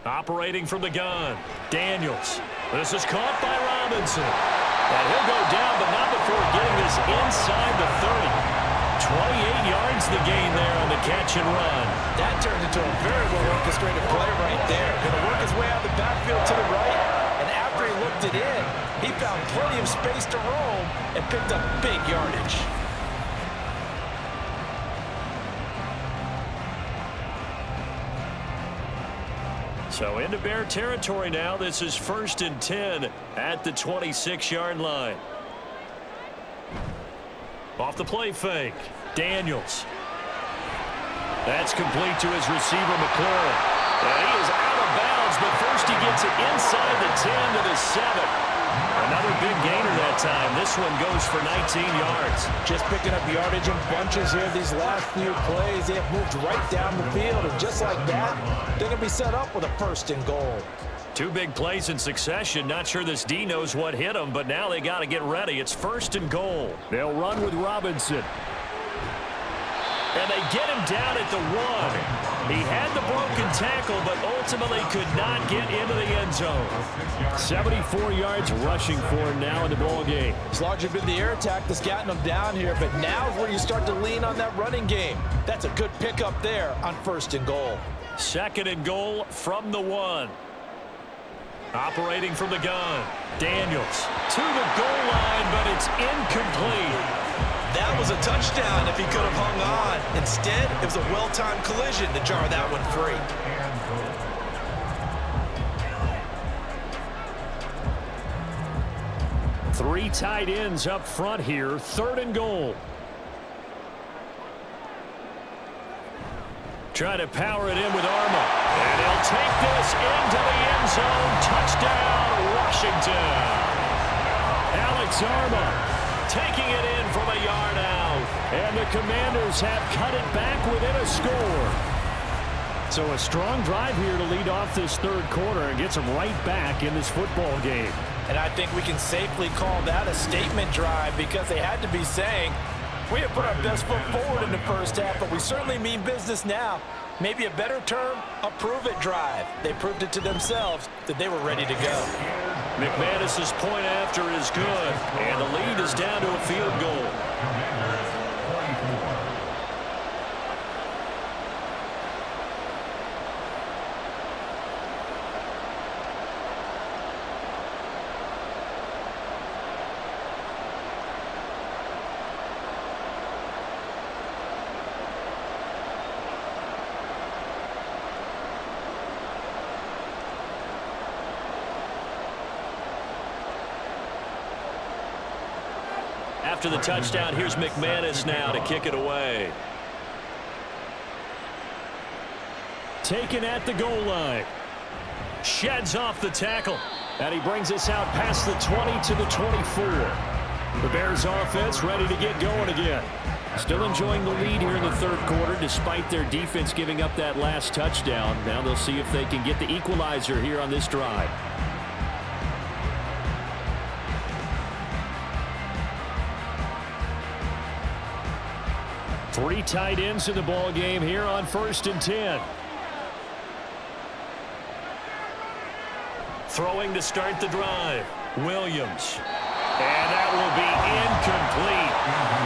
Operating from the gun. Daniels. This is caught by Robinson. And he'll go down, but not before getting this inside the 30. 28 yards the gain there on the catch and run. That turned into a very well-orchestrated play right there. Going to work his way out the backfield to the right, and after he looked it in, he found plenty of space to roam and picked up big yardage. So into Bear territory now. This is 1st and 10 at the 26-yard line. Off the play fake. Daniels. That's complete to his receiver, McLaurin. And he is out of bounds, but first he gets it inside the 10 to the 7. Another big gainer that time. This one goes for 19 yards. Just picking up yardage in bunches here these last few plays. They have moved right down the field, and just like that, they're going to be set up with a 1st and goal. 2 big plays in succession. Not sure this D knows what hit him, but now they got to get ready. It's 1st and goal. They'll run with Robinson. And they get him down at the 1. He had the broken tackle, but ultimately could not get into the end zone. 74 yards rushing for him now in the ball game. It's largely been the air attack that's gotten him down here, but now is where you start to lean on that running game. That's a good pickup there on 1st and goal. 2nd and goal from the 1. Operating from the gun. Daniels to the goal line, but it's incomplete. That was a touchdown if he could have hung on. Instead, it was a well-timed collision to jar that one free. Three tight ends up front here. 3rd and goal. Try to power it in with Arma. And he'll take this into the end zone. Touchdown, Washington. Alex Arma taking it in from a yard out. And the Commanders have cut it back within a score. So a strong drive here to lead off this 3rd quarter and gets them right back in this football game. And I think we can safely call that a statement drive because they had to be saying, we have put our best foot forward in the 1st half, but we certainly mean business now. Maybe a better term, a prove-it drive. They proved it to themselves that they were ready to go. McManus's point after is good, and the lead is down to a field goal. After the touchdown, here's McManus now to kick it away. Taken at the goal line. Sheds off the tackle. And he brings us out past the 20 to the 24. The Bears offense ready to get going again. Still enjoying the lead here in the 3rd quarter despite their defense giving up that last touchdown. Now they'll see if they can get the equalizer here on this drive. Three tight ends in the ball game here on 1st and 10. Throwing to start the drive. Williams. And that will be incomplete.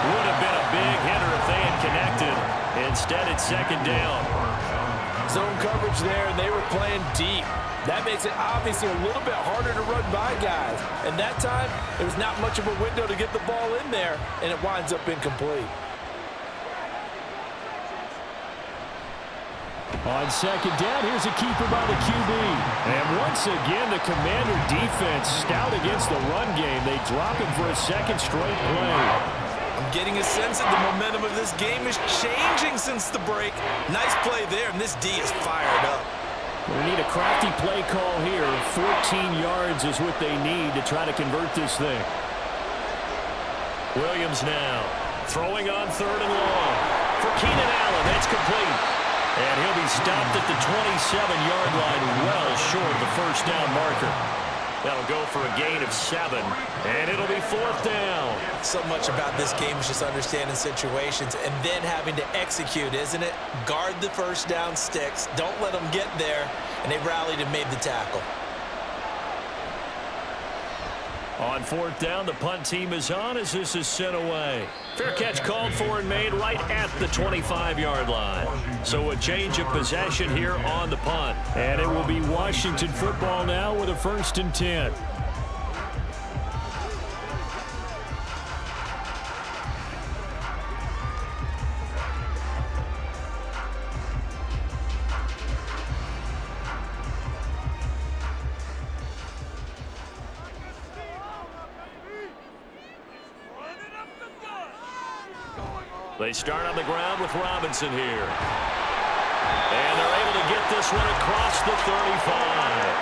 Would have been a big hitter if they had connected. Instead, it's second down. Zone coverage there, and they were playing deep. That makes it obviously a little bit harder to run by guys. And that time, there was not much of a window to get the ball in there, and it winds up incomplete. On second down, here's a keeper by the QB. And once again, the Commander defense stout against the run game. They drop him for a second straight play. I'm getting a sense that the momentum of this game is changing since the break. Nice play there, and this D is fired up. We need a crafty play call here. 14 yards is what they need to try to convert this thing. Williams now throwing on third and long. For Keenan Allen, that's complete. And he'll be stopped at the 27-yard line, well short of the first down marker. That'll go for a gain of 7, and it'll be fourth down. So much about this game is just understanding situations and then having to execute, isn't it? Guard the first down sticks. Don't let them get there. And they rallied and made the tackle. On fourth down, the punt team is on as this is sent away. Fair catch called for and made right at the 25-yard line. So a change of possession here on the punt. And it will be Washington football now with a 1st and 10. They start on the ground with Robinson here. And they're able to get this one across the 35.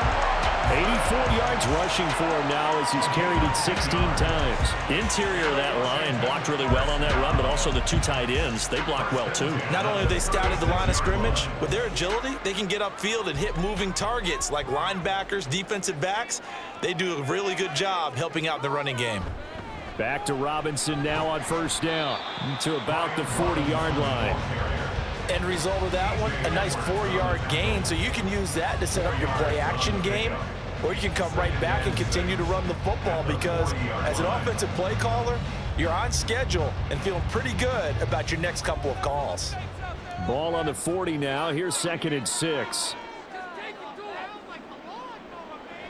84 yards rushing for him now as he's carried it 16 times. Interior of that line blocked really well on that run, but also the 2 tight ends, they block well too. Not only have they stouted the line of scrimmage, with their agility, they can get upfield and hit moving targets like linebackers, defensive backs. They do a really good job helping out the running game. Back to Robinson now on first down to about the 40-yard line. End result of that one, a nice 4-yard gain, so you can use that to set up your play-action game, or you can come right back and continue to run the football because as an offensive play caller, you're on schedule and feeling pretty good about your next couple of calls. Ball on the 40 now. Here's 2nd and 6.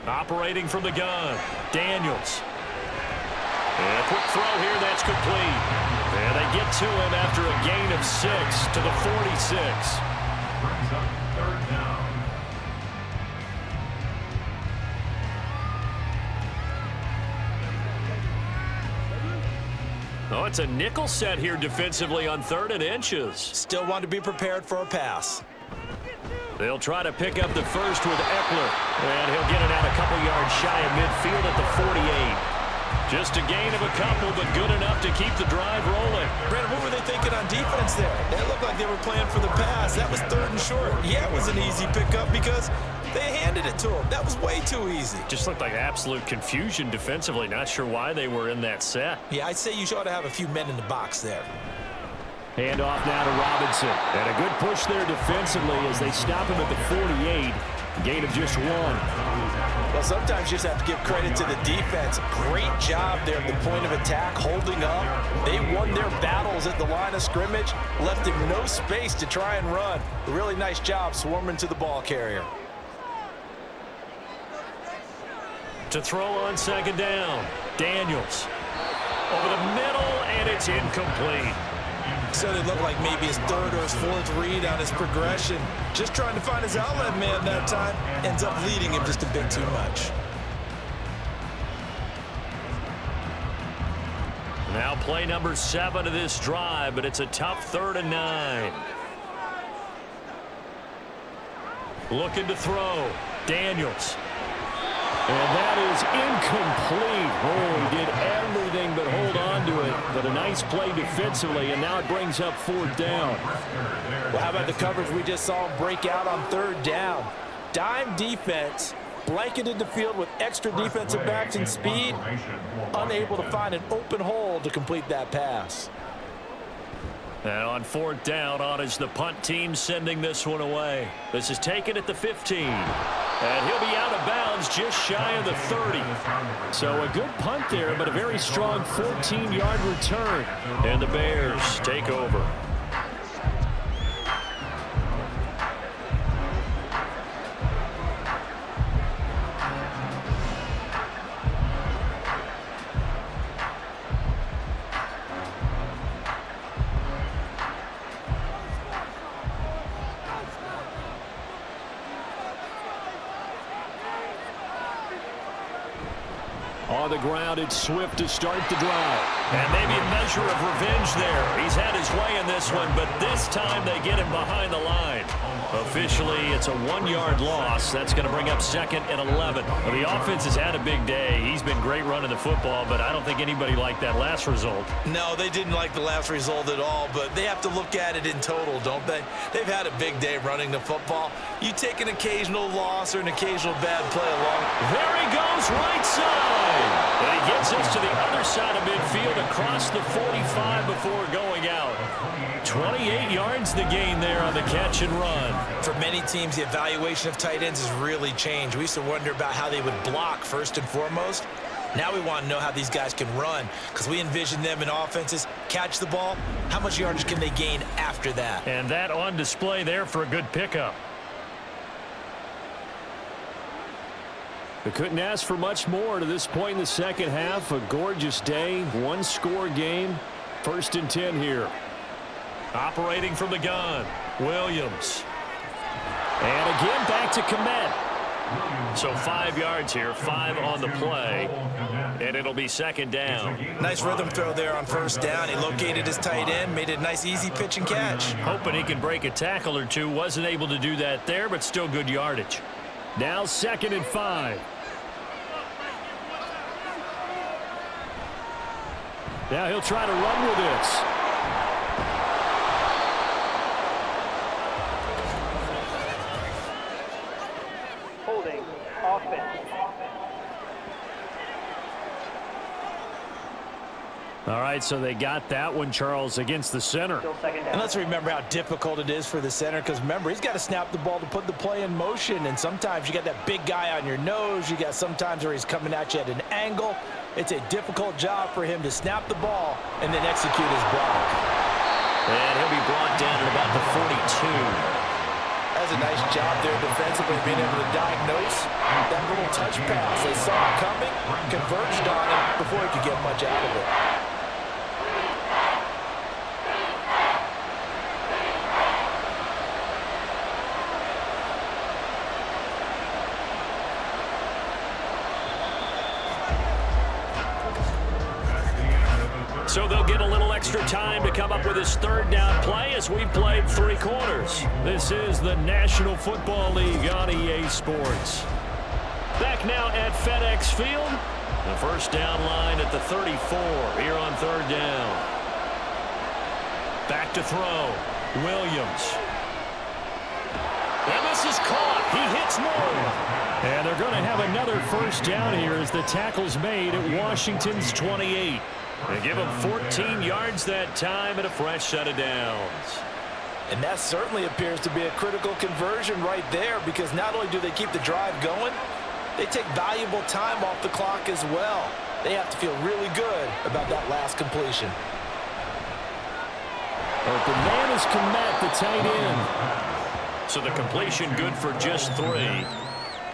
Operating from the gun, Daniels. And a quick throw here, that's complete. And they get to him after a gain of 6 to the 46. Brings up 3rd down. Oh, it's a nickel set here defensively on 3rd and inches. Still want to be prepared for a pass. They'll try to pick up the first with Eckler. And he'll get it out a couple yards shy of midfield at the 48. Just a gain of a couple, but good enough to keep the drive rolling. Brandon, what were they thinking on defense there? It looked like they were playing for the pass. That was 3rd and short. Yeah, it was an easy pickup because they handed it to him. That was way too easy. Just looked like absolute confusion defensively. Not sure why they were in that set. Yeah, I'd say you ought to have a few men in the box there. Hand off now to Robinson. And a good push there defensively as they stop him at the 48. Gain of just 1. Well, sometimes you just have to give credit to the defense. Great job there at the point of attack, holding up. They won their battles at the line of scrimmage, left him no space to try and run. A really nice job swarming to the ball carrier. To throw on 2nd down, Daniels. Over the middle, and it's incomplete. So it looked like maybe his 3rd or his 4th read on his progression. Just trying to find his outlet man that time. Ends up leading him just a bit too much. Now play number 7 of this drive, but it's a tough 3rd and 9. Looking to throw. Daniels. And that is incomplete. Oh, he did everything but hold on to it. But a nice play defensively, and now it brings up 4th down. Well, how about the coverage we just saw him break out on 3rd down? Dime defense, blanketed the field with extra defensive backs and speed, unable to find an open hole to complete that pass. And on 4th down, on is the punt team sending this one away. This is taken at the 15. And he'll be out of bounds just shy of the 30. So a good punt there, but a very strong 14-yard return. And the Bears take over. On the ground, it's Swift to start the drive. And maybe a measure of revenge there. He's had his way in this one, but this time they get him behind the line. Officially, it's a 1-yard loss. That's going to bring up 2nd and 11. Well, the offense has had a big day. He's been great running the football, but I don't think anybody liked that last result. No, they didn't like the last result at all, but they have to look at it in total, don't they? They've had a big day running the football. You take an occasional loss or an occasional bad play along. There he goes, right side. And he gets us to the other side of midfield across the 45 before going out. 28 yards the gain there on the catch and run. For many teams, the evaluation of tight ends has really changed. We used to wonder about how they would block first and foremost. Now we want to know how these guys can run, because we envision them in offenses catch the ball. How much yardage can they gain after that? And that on display there for a good pickup. We couldn't ask for much more to this point in the second half. A gorgeous day, one-score game. 1st and 10 here. Operating from the gun, Williams. And again, back to Komet. So 5 yards here, 5 on the play, and it'll be 2nd down. Nice rhythm throw there on 1st down. He located his tight end, made it a nice, easy pitch and catch. Hoping he can break a tackle or two. Wasn't able to do that there, but still good yardage. Now 2nd and 5. Now he'll try to run with this. Holding offense. All right, so they got that one, Charles, against the center. And let's remember how difficult it is for the center, because remember, he's got to snap the ball to put the play in motion, and sometimes you got that big guy on your nose. You got sometimes where he's coming at you at an angle. It's a difficult job for him to snap the ball and then execute his block. And he'll be brought down at about the 42. That's a nice job there defensively, being able to diagnose that little touch pass. They saw it coming, converged on him before he could get much out of it. So they'll get a little extra time to come up with his 3rd down play as we've played 3 quarters. This is the National Football League on EA Sports. Back now at FedEx Field. The 1st down line at the 34 here on 3rd down. Back to throw. Williams. And this is caught. He hits more. And they're going to have another 1st down here as the tackle's made at Washington's 28. They give him 14 yards that time and a fresh set of downs. And that certainly appears to be a critical conversion right there, because not only do they keep the drive going, they take valuable time off the clock as well. They have to feel really good about that last completion. Open man is Komet, the tight end. So the completion good for just 3.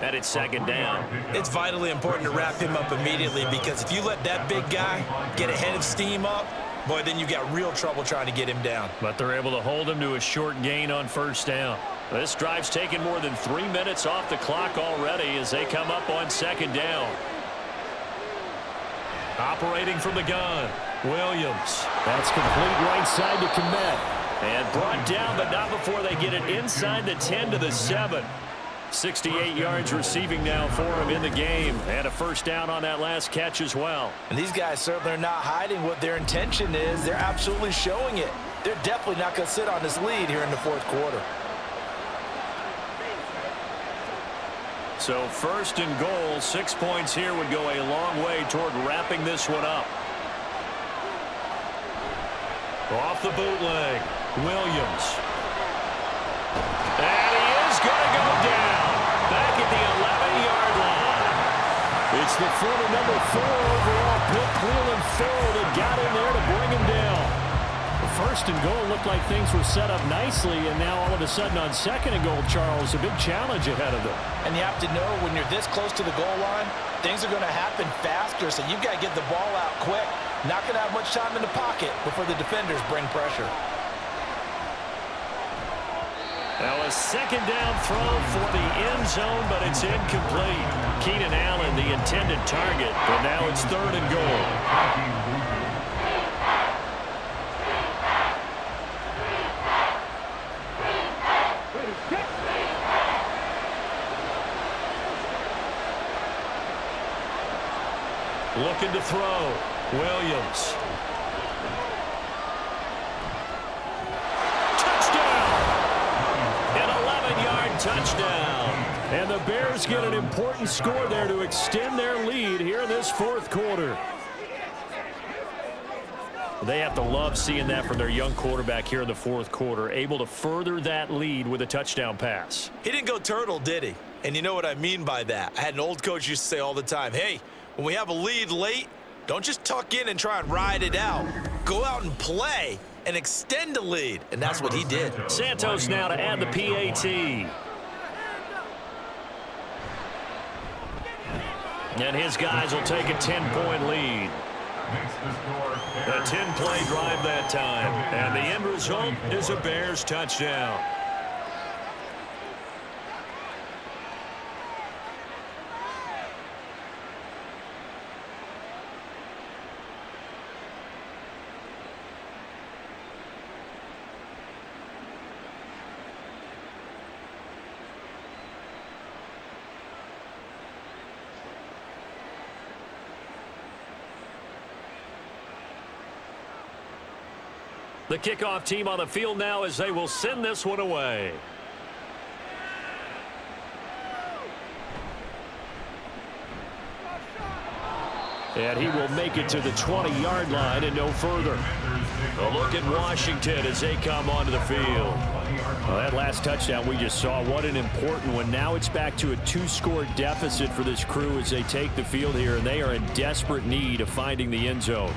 And it's 2nd down. It's vitally important to wrap him up immediately, because if you let that big guy get a head of steam up, boy, then you got real trouble trying to get him down. But they're able to hold him to a short gain on 1st down. This drive's taken more than 3 minutes off the clock already as they come up on 2nd down. Operating from the gun, Williams. That's complete right side to Komet. And brought down, but not before they get it inside the 10 to the 7. 68 yards receiving now for him in the game, and a 1st down on that last catch as well. And these guys certainly are not hiding what their intention is. They're absolutely showing it. They're definitely not going to sit on this lead here in the 4th quarter. So 1st and goal, 6 points here would go a long way toward wrapping this one up. Off the bootleg, Williams. And he is going to go down. Back at the It's the former number 4 overall pick, Cleveland Farrell, that got in there to bring him down. The first and goal looked like things were set up nicely, and now all of a sudden on second and goal, Charles, a big challenge ahead of them. And you have to know when you're this close to the goal line, things are going to happen faster, so you've got to get the ball out quick. Not going to have much time in the pocket before the defenders bring pressure. Now a second down throw for the end zone, but it's incomplete. Keenan Allen, the intended target, but now it's third and goal. Looking to throw. Williams. Touchdown. And the Bears get an important score there to extend their lead here in this fourth quarter. They have to love seeing that from their young quarterback here in the fourth quarter, able to further that lead with a touchdown pass. He didn't go turtle, did he? And you know what I mean by that. I had an old coach used to say all the time, hey, when we have a lead late, don't just tuck in and try and ride it out. Go out and play and extend the lead. And that's what he did. Santos now to add the PAT. And his guys will take a 10-point lead. A 10-play drive that time. And the end result is a Bears touchdown. The kickoff team on the field now as they will send this one away. And he will make it to the 20-yard line and no further. A look at Washington as they come onto the field. Well, that last touchdown we just saw, what an important one. Now it's back to a 2-score deficit for this crew as they take the field here, and they are in desperate need of finding the end zone.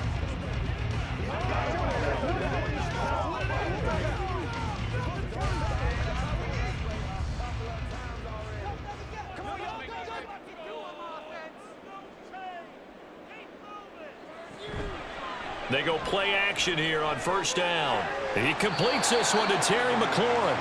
They go play action here on first down. He completes this one to Terry McLaurin.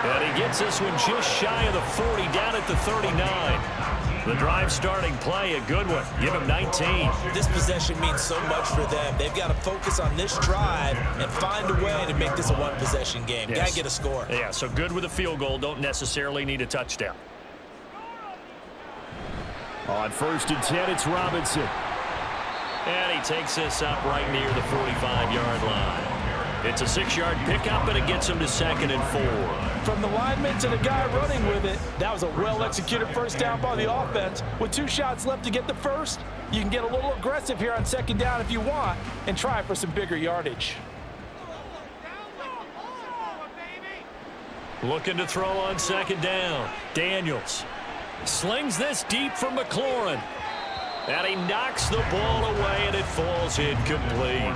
And he gets this one just shy of the 40, down at the 39. The drive starting play, a good one. Give him 19. This possession means so much for them. They've got to focus on this drive and find a way to make this a one-possession game. Yes. Got to get a score. Yeah, so good with a field goal. Don't necessarily need a touchdown. On first and 10, it's Robinson. And he takes this up right near the 45-yard line. It's a 6-yard pickup, and it gets him to 2nd and 4. From the lineman to the guy running with it, that was a well-executed first down by the offense. With 2 shots left to get the first, you can get a little aggressive here on 2nd down if you want and try for some bigger yardage. Looking to throw on 2nd down. Daniels slings this deep from McLaurin. And he knocks the ball away, and it falls incomplete.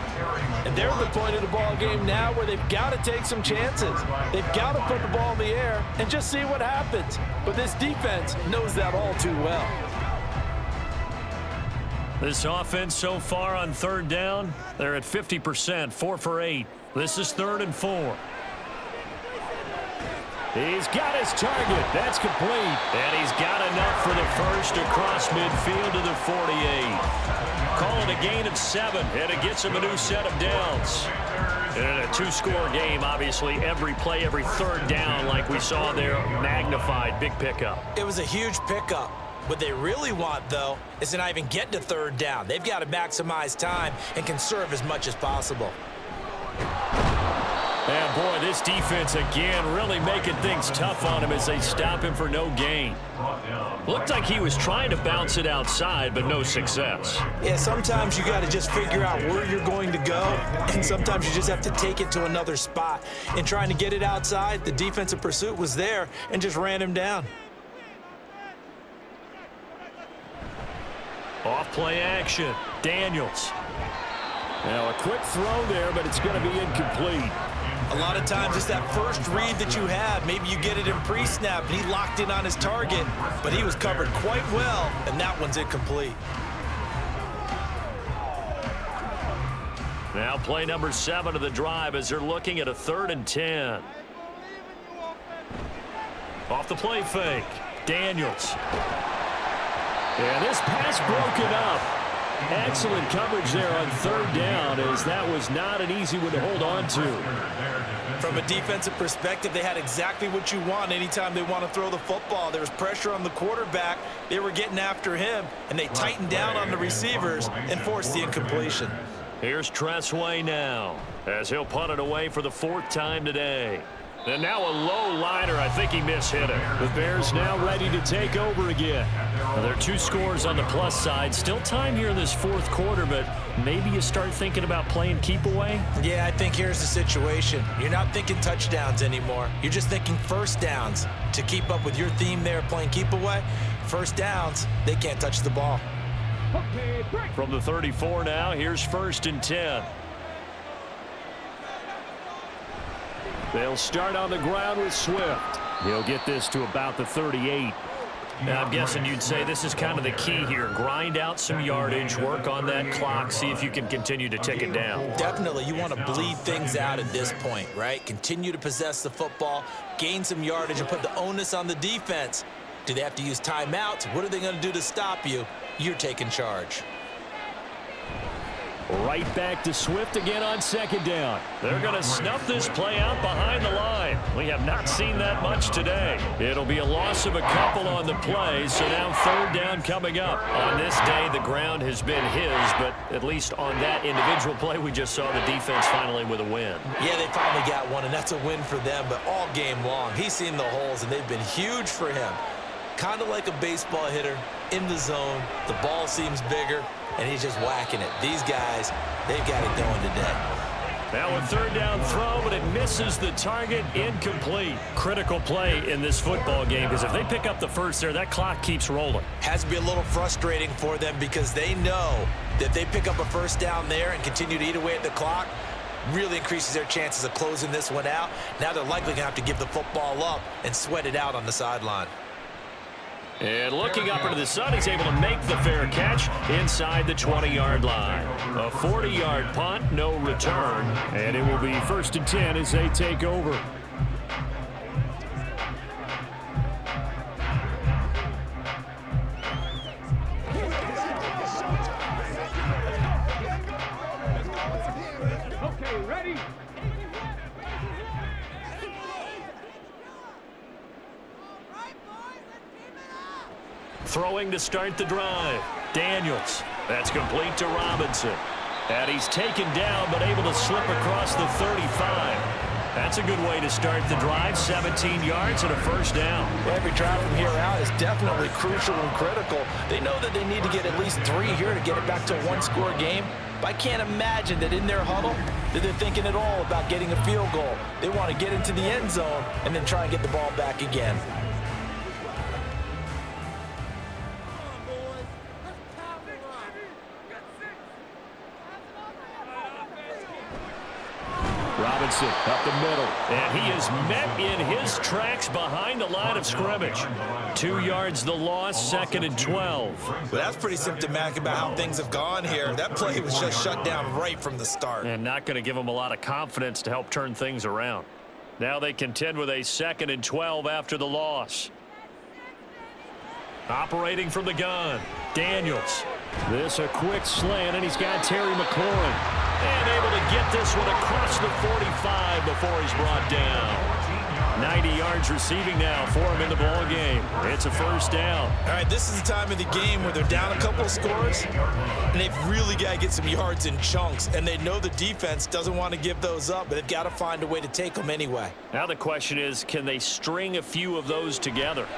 And they're at the point of the ball game now where they've got to take some chances. They've got to put the ball in the air and just see what happens. But this defense knows that all too well. This offense so far on 3rd down, they're at 50%, 4 for 8. This is 3rd and 4. He's got his target. That's complete. And he's got enough for the first across midfield to the 48. Call it a gain of 7, and it gets him a new set of downs. And in a 2-score game, obviously, every play, every 3rd down, like we saw there, magnified. Big pickup. It was a huge pickup. What they really want, though, is to not even get to 3rd down. They've got to maximize time and conserve as much as possible. And boy, this defense again really making things tough on him as they stop him for no gain. Looked like he was trying to bounce it outside, but no success. Yeah, sometimes you got to just figure out where you're going to go, and sometimes you just have to take it to another spot. In trying to get it outside, the defensive pursuit was there and just ran him down. Off play action. Daniels. Now a quick throw there, but it's going to be incomplete. A lot of times it's that first read that you have. Maybe you get it in pre-snap, and he locked in on his target, but he was covered quite well, and that one's incomplete. Now play number 7 of the drive as they're looking at a 3rd and 10. Off the play fake. Daniels. And this pass broken up. Excellent coverage there on 3rd down, as that was not an easy one to hold on to. From a defensive perspective, they had exactly what you want anytime they want to throw the football. There was pressure on the quarterback. They were getting after him, and they tightened down on the receivers and forced the incompletion. Here's Tressway now, as he'll punt it away for the 4th time today. And now a low liner. I think he mishit it. The Bears now ready to take over again. Well, there are 2 scores on the plus side. Still time here in this 4th quarter, but maybe you start thinking about playing keep away? Yeah, I think here's the situation. You're not thinking touchdowns anymore. You're just thinking first downs. To keep up with your theme there, playing keep away, first downs, they can't touch the ball. From the 34 now, here's 1st and 10. They'll start on the ground with Swift. He'll get this to about the 38. Now, I'm guessing you'd say this is kind of the key here. Grind out some yardage, work on that clock, see if you can continue to tick it down. Definitely. You want to bleed things out at this point, right? Continue to possess the football, gain some yardage, and put the onus on the defense. Do they have to use timeouts? What are they going to do to stop you? You're taking charge. Right back to Swift again on 2nd down. They're going to snuff this play out behind the line. We have not seen that much today. It'll be a loss of a couple on the play, so now 3rd down coming up. On this day, the ground has been his, but at least on that individual play, we just saw the defense finally with a win. Yeah, they finally got one, and that's a win for them, but all game long, he's seen the holes, and they've been huge for him. Kind of like a baseball hitter in the zone. The ball seems bigger, and he's just whacking it. These guys, they've got it going today. Now a 3rd down throw, but it misses the target. Incomplete. Critical play in this football game, because if they pick up the first there, that clock keeps rolling. Has to be a little frustrating for them, because they know that they pick up a first down there and continue to eat away at the clock, really increases their chances of closing this one out. Now they're likely going to have to give the football up and sweat it out on the sideline. And looking up into the sun, he's able to make the fair catch inside the 20-yard line. A 40-yard punt, no return. And it will be 1st and 10 as they take over. Okay, ready? Throwing to start the drive. Daniels. That's complete to Robinson. And he's taken down, but able to slip across the 35. That's a good way to start the drive. 17 yards and a 1st down. Every drive from here out is definitely crucial and critical. They know that they need to get at least 3 here to get it back to a 1-score game. But I can't imagine that in their huddle that they're thinking at all about getting a field goal. They want to get into the end zone and then try and get the ball back again. Robinson up the middle. And he is met in his tracks behind the line of scrimmage. 2 yards the loss, 2nd and 12. Well, that's pretty symptomatic about how things have gone here. That play was just shut down right from the start. And not going to give them a lot of confidence to help turn things around. Now they contend with a 2nd and 12 after the loss. Operating from the gun, Daniels. This a quick slant, and he's got Terry McLaurin. And able to get this one across the 45 before he's brought down. 90 yards receiving now for him in the ball game. It's a 1st down. All right, this is the time of the game where they're down a couple of scores, and they've really got to get some yards in chunks, and they know the defense doesn't want to give those up, but they've got to find a way to take them anyway. Now the question is, can they string a few of those together?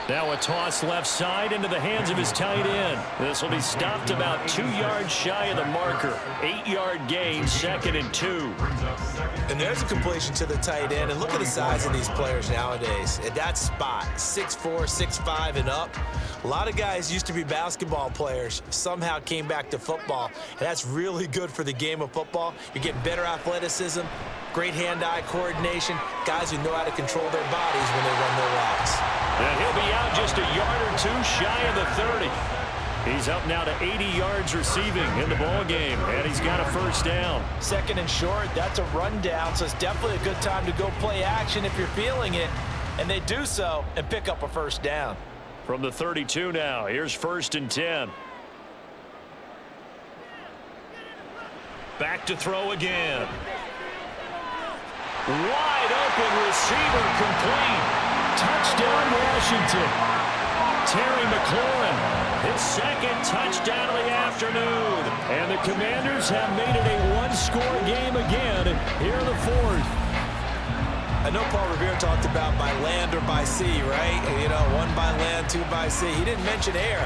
Now a toss left side into the hands of his tight end. This will be stopped about 2 yards shy of the marker. 8-yard gain, 2nd and 2. And there's a completion to the tight end. And look at the size of these players nowadays. At that spot, 6'4", 6'5", and up. A lot of guys used to be basketball players, somehow came back to football. And that's really good for the game of football. You're getting better athleticism, great hand-eye coordination, guys who know how to control their bodies when they run their routes. And he'll be out just a yard or two shy of the 30. He's up now to 80 yards receiving in the ball game, and he's got a first down. 2nd and short, that's a rundown, so it's definitely a good time to go play action if you're feeling it. And they do so and pick up a first down. From the 32 now, here's 1st and 10. Back to throw again. Wide open receiver complete. Touchdown, Washington. Terry McLaurin, his 2nd touchdown of the afternoon. And the Commanders have made it a one-score game again here in the 4th. I know Paul Revere talked about by land or by sea, right? You know, 1 by land, 2 by sea. He didn't mention air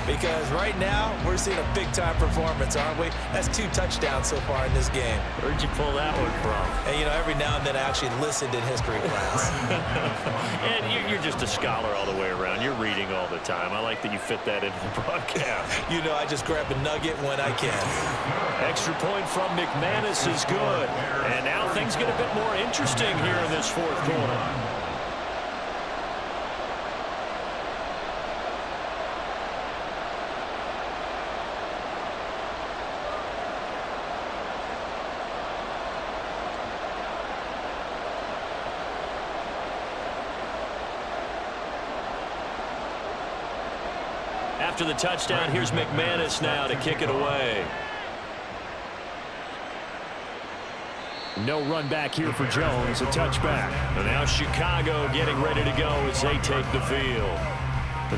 because right now we're seeing a big-time performance, aren't we? That's 2 touchdowns so far in this game. Where'd you pull that one from? And, you know, every now and then I actually listened in history class. And you're just a scholar all the way around. You're reading all the time. I like that you fit that into the broadcast. You know, I just grab a nugget when I can. Extra point from McManus is good. And now things get a bit more interesting here in this 4th quarter. After the touchdown, here's McManus now to kick it away. No run back here for Jones, a touchback. And now Chicago getting ready to go as they take the field.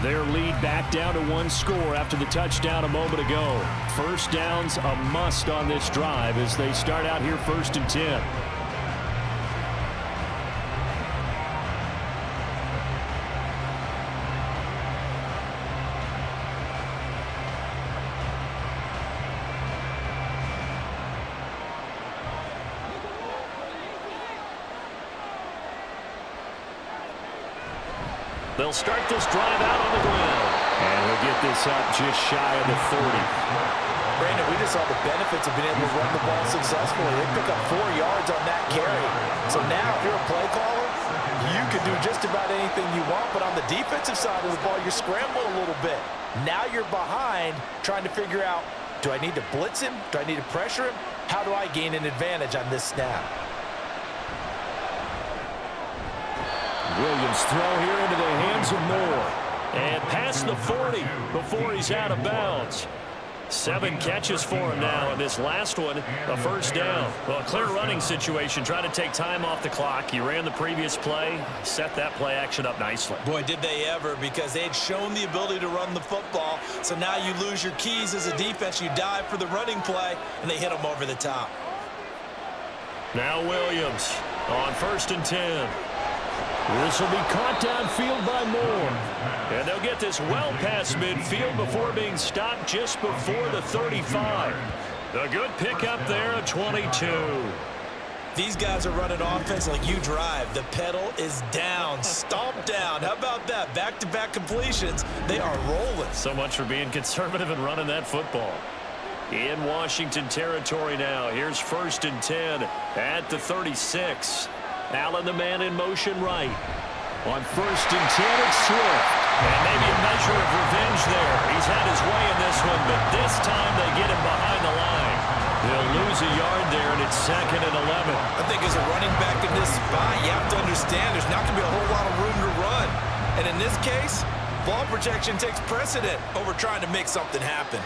Their lead back down to 1 score after the touchdown a moment ago. First down's a must on this drive as they start out here 1st and 10. They'll start this drive out on the ground. And he'll get this up just shy of the 40. Brandon, we just saw the benefits of being able to run the ball successfully. They pick up 4 yards on that carry. So now if you're a play caller, you can do just about anything you want. But on the defensive side of the ball, you're scrambling a little bit. Now you're behind trying to figure out, do I need to blitz him? Do I need to pressure him? How do I gain an advantage on this snap? Williams throw here into the hands of Moore. And past the 40 before he's out of bounds. 7 catches for him now, and this last one, a first down. Well, a clear running situation. Try to take time off the clock. He ran the previous play, set that play action up nicely. Boy, did they ever, because they had shown the ability to run the football. So now you lose your keys as a defense. You dive for the running play, and they hit them over the top. Now Williams on 1st and 10. This will be caught downfield by Moore. And they'll get this well past midfield before being stopped just before the 35. A good pickup there at 22. These guys are running offense like you drive. The pedal is down, stomp down. How about that? Back-to-back completions. They are rolling. So much for being conservative and running that football. In Washington territory now. Here's 1st and 10 at the 36. Allen, the man in motion right. On 1st and 10, it's Swift. And maybe a measure of revenge there. He's had his way in this one, but this time they get him behind the line. They'll lose a yard there, and it's 2nd and 11. I think as a running back in this spot, you have to understand there's not going to be a whole lot of room to run. And in this case, ball protection takes precedent over trying to make something happen.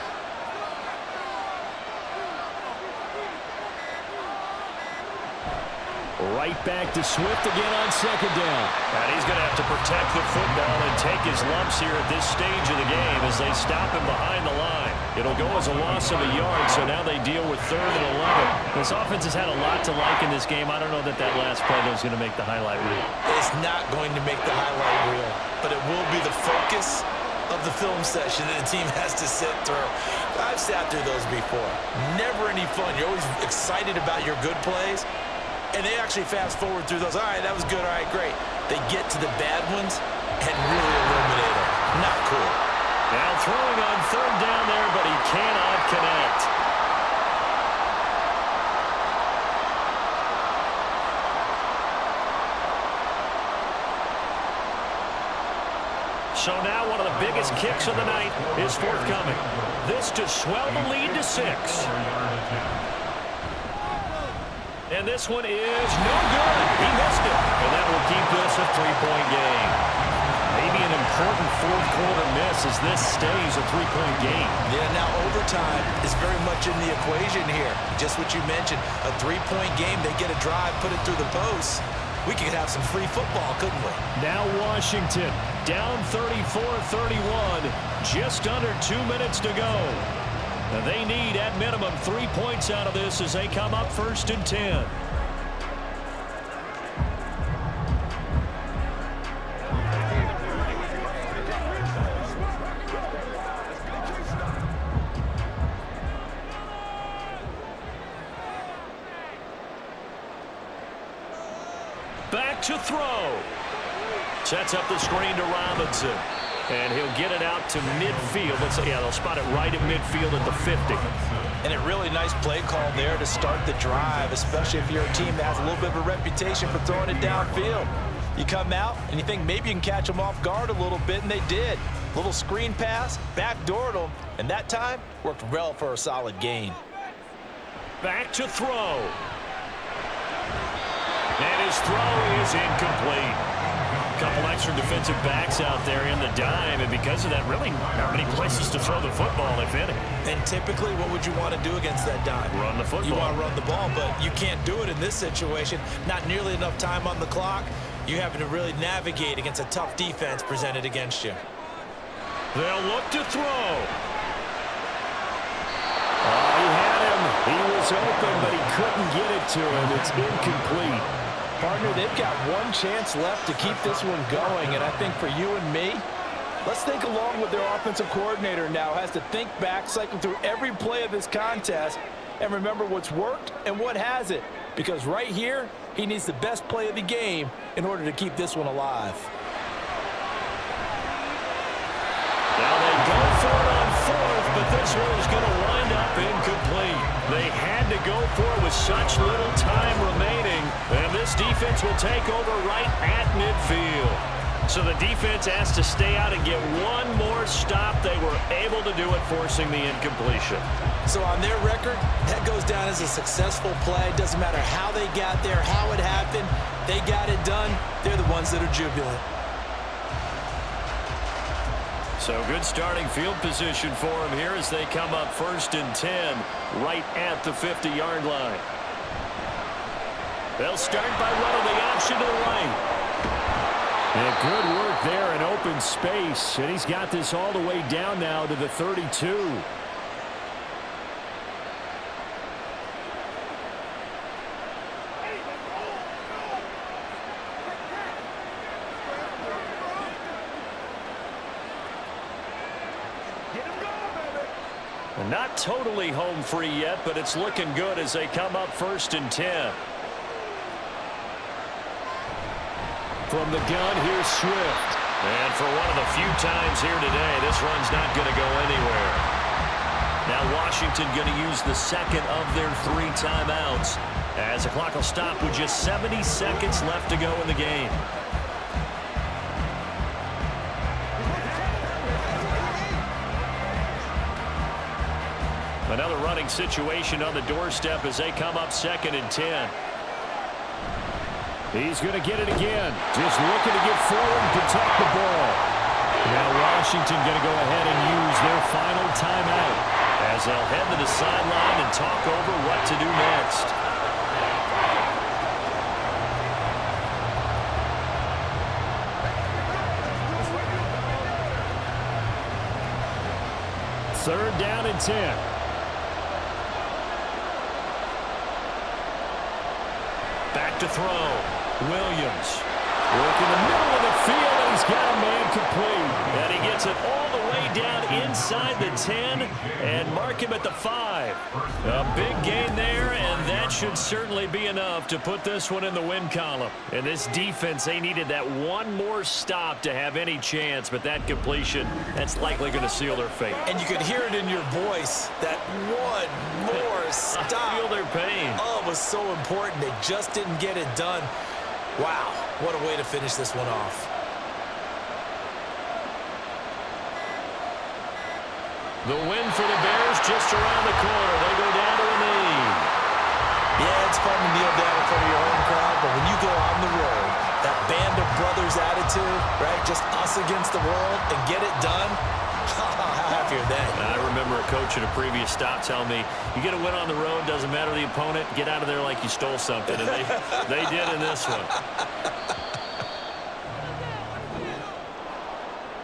Right back to Swift again on second down. And he's going to have to protect the football and take his lumps here at this stage of the game as they stop him behind the line. It'll go as a loss of a yard, so now they deal with 3rd and 11. This offense has had a lot to like in this game. I don't know that last play is going to make the highlight reel. It's not going to make the highlight reel, but it will be the focus of the film session that the team has to sit through. I've sat through those before. Never any fun. You're always excited about your good plays, and they actually fast forward through those. All right, that was good. All right, great. They get to the bad ones and really eliminate them. Not cool. Now throwing on 3rd down there, but he cannot connect. So now one of the biggest kicks of the night is forthcoming. This to swell the lead to 6. And this one is no good. He missed it. And that will keep this a 3-point game. Maybe an important 4th quarter miss as this stays a 3-point game. Yeah, now overtime is very much in the equation here. Just what you mentioned, a 3-point game. They get a drive, put it through the post. We could have some free football, couldn't we? Now Washington down 34-31. Just under 2 minutes to go. And they need, at minimum, 3 points out of this as they come up 1st and 10. Back to throw. Sets up the screen to Robinson. And he'll get it out to midfield. They'll spot it right at midfield at the 50. And a really nice play call there to start the drive, especially if you're a team that has a little bit of a reputation for throwing it downfield. You come out and you think maybe you can catch them off guard a little bit, and they did. Little screen pass, backdoored them, and that time worked well for a solid gain. Back to throw. And his throw is incomplete. Couple extra defensive backs out there in the dime, and because of that, really not many places to throw the football, if any. And typically, what would you want to do against that dime? Run the football. You want to run the ball, but you can't do it in this situation. Not nearly enough time on the clock. You having to really navigate against a tough defense presented against you. They'll look to throw. Oh, he had him. He was open, but he couldn't get it to him. It's incomplete. Partner, they've got one chance left to keep this one going, and I think for you and me, let's think along with their offensive coordinator now. Has to think back, cycle through every play of this contest, and remember what's worked and what hasn't. Because right here, he needs the best play of the game in order to keep this one alive. Now they go for it on 4th, but this one is going to wind up incomplete. They had to go for it with such little time remaining, and this defense will take over right at midfield. So the defense has to stay out and get one more stop. They were able to do it, forcing the incompletion. So on their record, that goes down as a successful play. Doesn't matter how they got there, how it happened. They got it done. They're the ones that are jubilant. So good starting field position for them here as they come up 1st and 10 right at the 50-yard line. They'll start by running the option to the right. And good work there in open space. And he's got this all the way down now to the 32. Not totally home free yet, but it's looking good as they come up 1st and 10. From the gun, here's Swift. And for one of the few times here today, this run's not going to go anywhere. Now Washington going to use the second of their 3 timeouts as the clock will stop with just 70 seconds left to go in the game. Another running situation on the doorstep as they come up 2nd and 10. He's going to get it again. Just looking to get forward and protect the ball. Now Washington going to go ahead and use their final timeout as they'll head to the sideline and talk over what to do next. 3rd down and 10. Back to throw. Williams. Work in the middle of the field, and he's got a man complete. And he gets it all the way down inside the 10 and mark him at the 5. A big gain there, and that should certainly be enough to put this one in the win column. And this defense, they needed that one more stop to have any chance, but that completion, that's likely going to seal their fate. And you could hear it in your voice, that one more stop. I feel their pain. Oh, it was so important. They just didn't get it done. Wow, what a way to finish this one off. The win for the Bears just around the corner. They go down to a knee. Yeah, it's fun to kneel down in front of your home crowd, but when you go on the road, that band of brothers attitude, right, just us against the world, and get it done, how happy are they? I remember a coach at a previous stop telling me, you get a win on the road, doesn't matter the opponent, get out of there like you stole something. And they did in this one.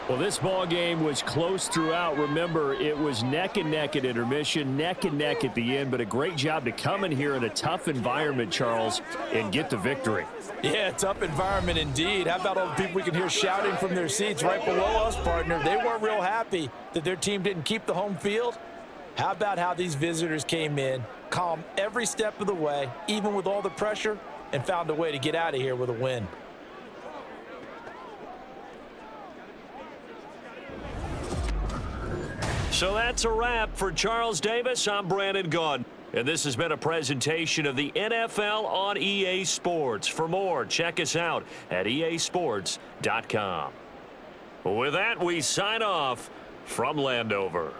Well, this ball game was close throughout. Remember, it was neck and neck at intermission, neck and neck at the end, but a great job to come in here in a tough environment, Charles, and get the victory. Yeah, tough environment indeed. How about all the people we can hear shouting from their seats right below us, partner? They weren't real happy that their team didn't keep the home field. How about how these visitors came in, calm every step of the way, even with all the pressure, and found a way to get out of here with a win. So that's a wrap for Charles Davis. I'm Brandon Gaudin. And this has been a presentation of the NFL on EA Sports. For more, check us out at easports.com. With that, we sign off from Landover.